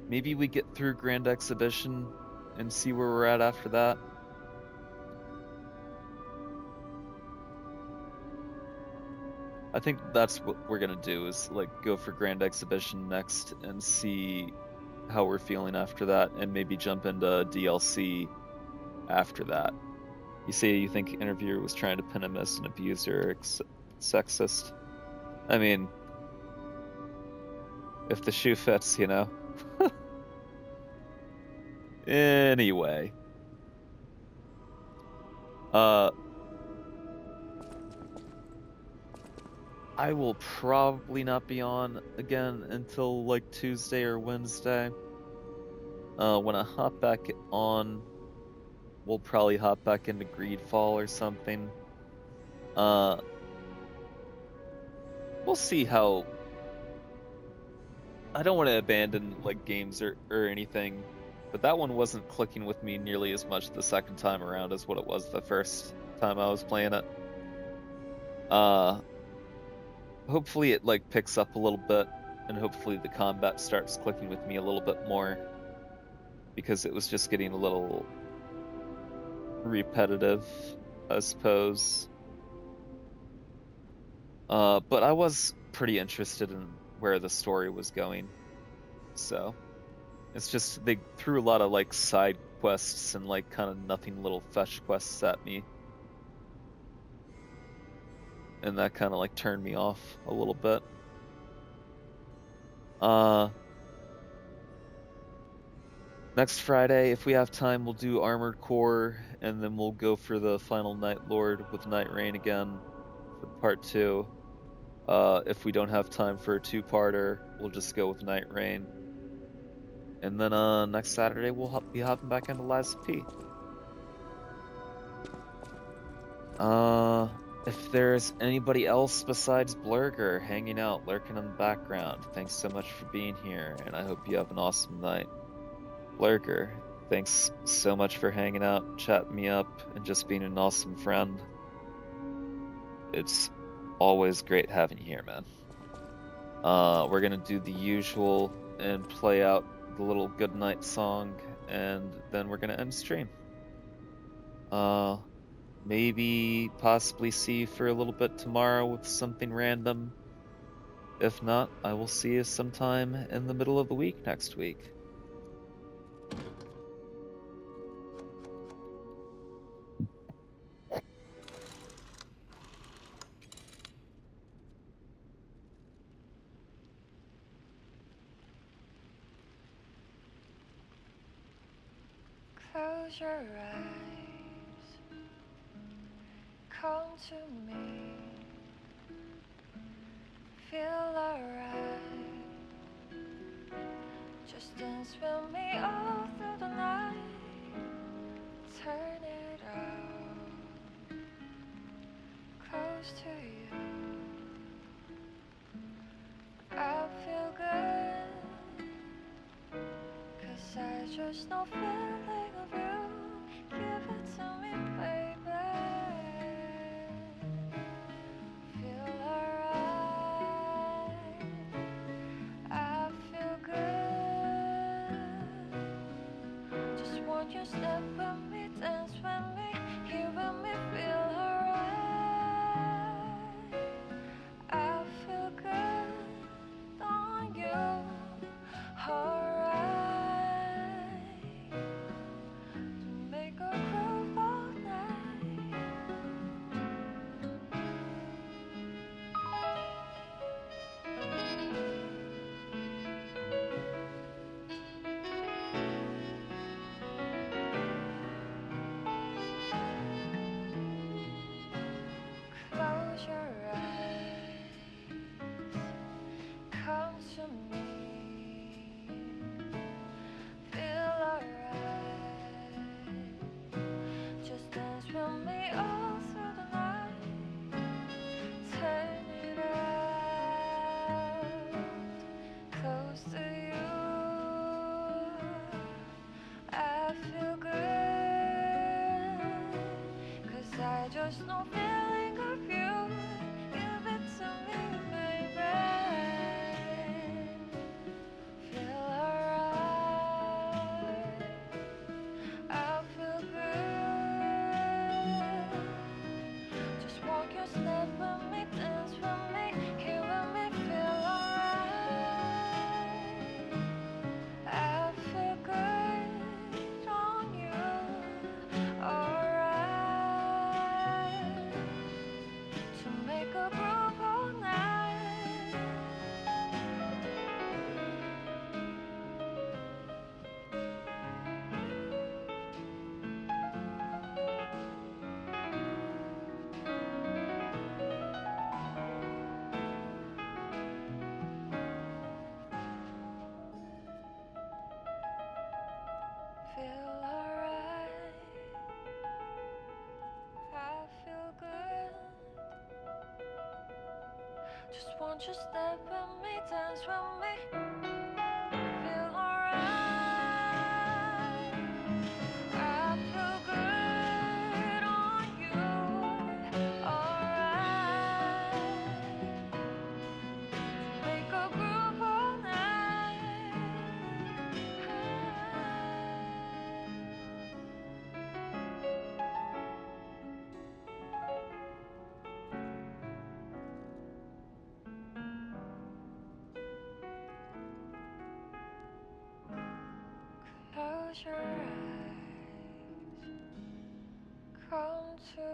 Maybe we get through Grand Exhibition and see where we're at after that. I think that's what we're gonna do, is like go for Grand Exhibition next and see how we're feeling after that, and maybe jump into DLC after that. You say you think interviewer was trying to pin him as an abuser or sexist. I mean, if the shoe fits, you know. Anyway. I will probably not be on again until like Tuesday or Wednesday. When I hop back on, we'll probably hop back into Greedfall or something. We'll see how... I don't want to abandon like games or anything, but that one wasn't clicking with me nearly as much the second time around as what it was the first time I was playing it. Hopefully it like picks up a little bit, and hopefully the combat starts clicking with me a little bit more, because it was just getting a little repetitive, I suppose. But I was pretty interested in where the story was going, so it's just they threw a lot of like side quests and like kind of nothing little fetch quests at me, and that kind of like turned me off a little bit. Next Friday, if we have time, we'll do Armored Core, and then we'll go for the final Night Lord with Night Rain again for part 2. If we don't have time for a 2-parter, we'll just go with Night Rain. And then next Saturday, we'll be hopping back into Lies of P. If there's anybody else besides Blurger hanging out, lurking in the background, thanks so much for being here, and I hope you have an awesome night. Blurger, thanks so much for hanging out, chatting me up, and just being an awesome friend. It's always great having you here, man. We're gonna do the usual and play out the little goodnight song, and then we're gonna end stream. Maybe possibly see you for a little bit tomorrow with something random. If not, I will see you sometime in the middle of the week next week. Close your eyes, come to me, feel alright, just dance with me all through the night, turn it out, close to you, I feel good, 'cause I just know feeling of you. want you step with me, dance with me, here with me, feel alright. I feel good on you, alright. To make a groove all night. Close your eyes, come to me, feel alright. Just dance with me all through the night. Turn it out, close to you. I feel good, 'cause I just know feeling of you. Give it to me, baby. Feel alright. I feel good. Just walk your step with me, dance with me, here with me, feel alright. I feel good on you, alright. To make a groove all night. Feel alright. I feel good. Just want you step with me, dance with me. Feel alright. I feel good on you. Alright. Make a groove all night. Close your eyes, come to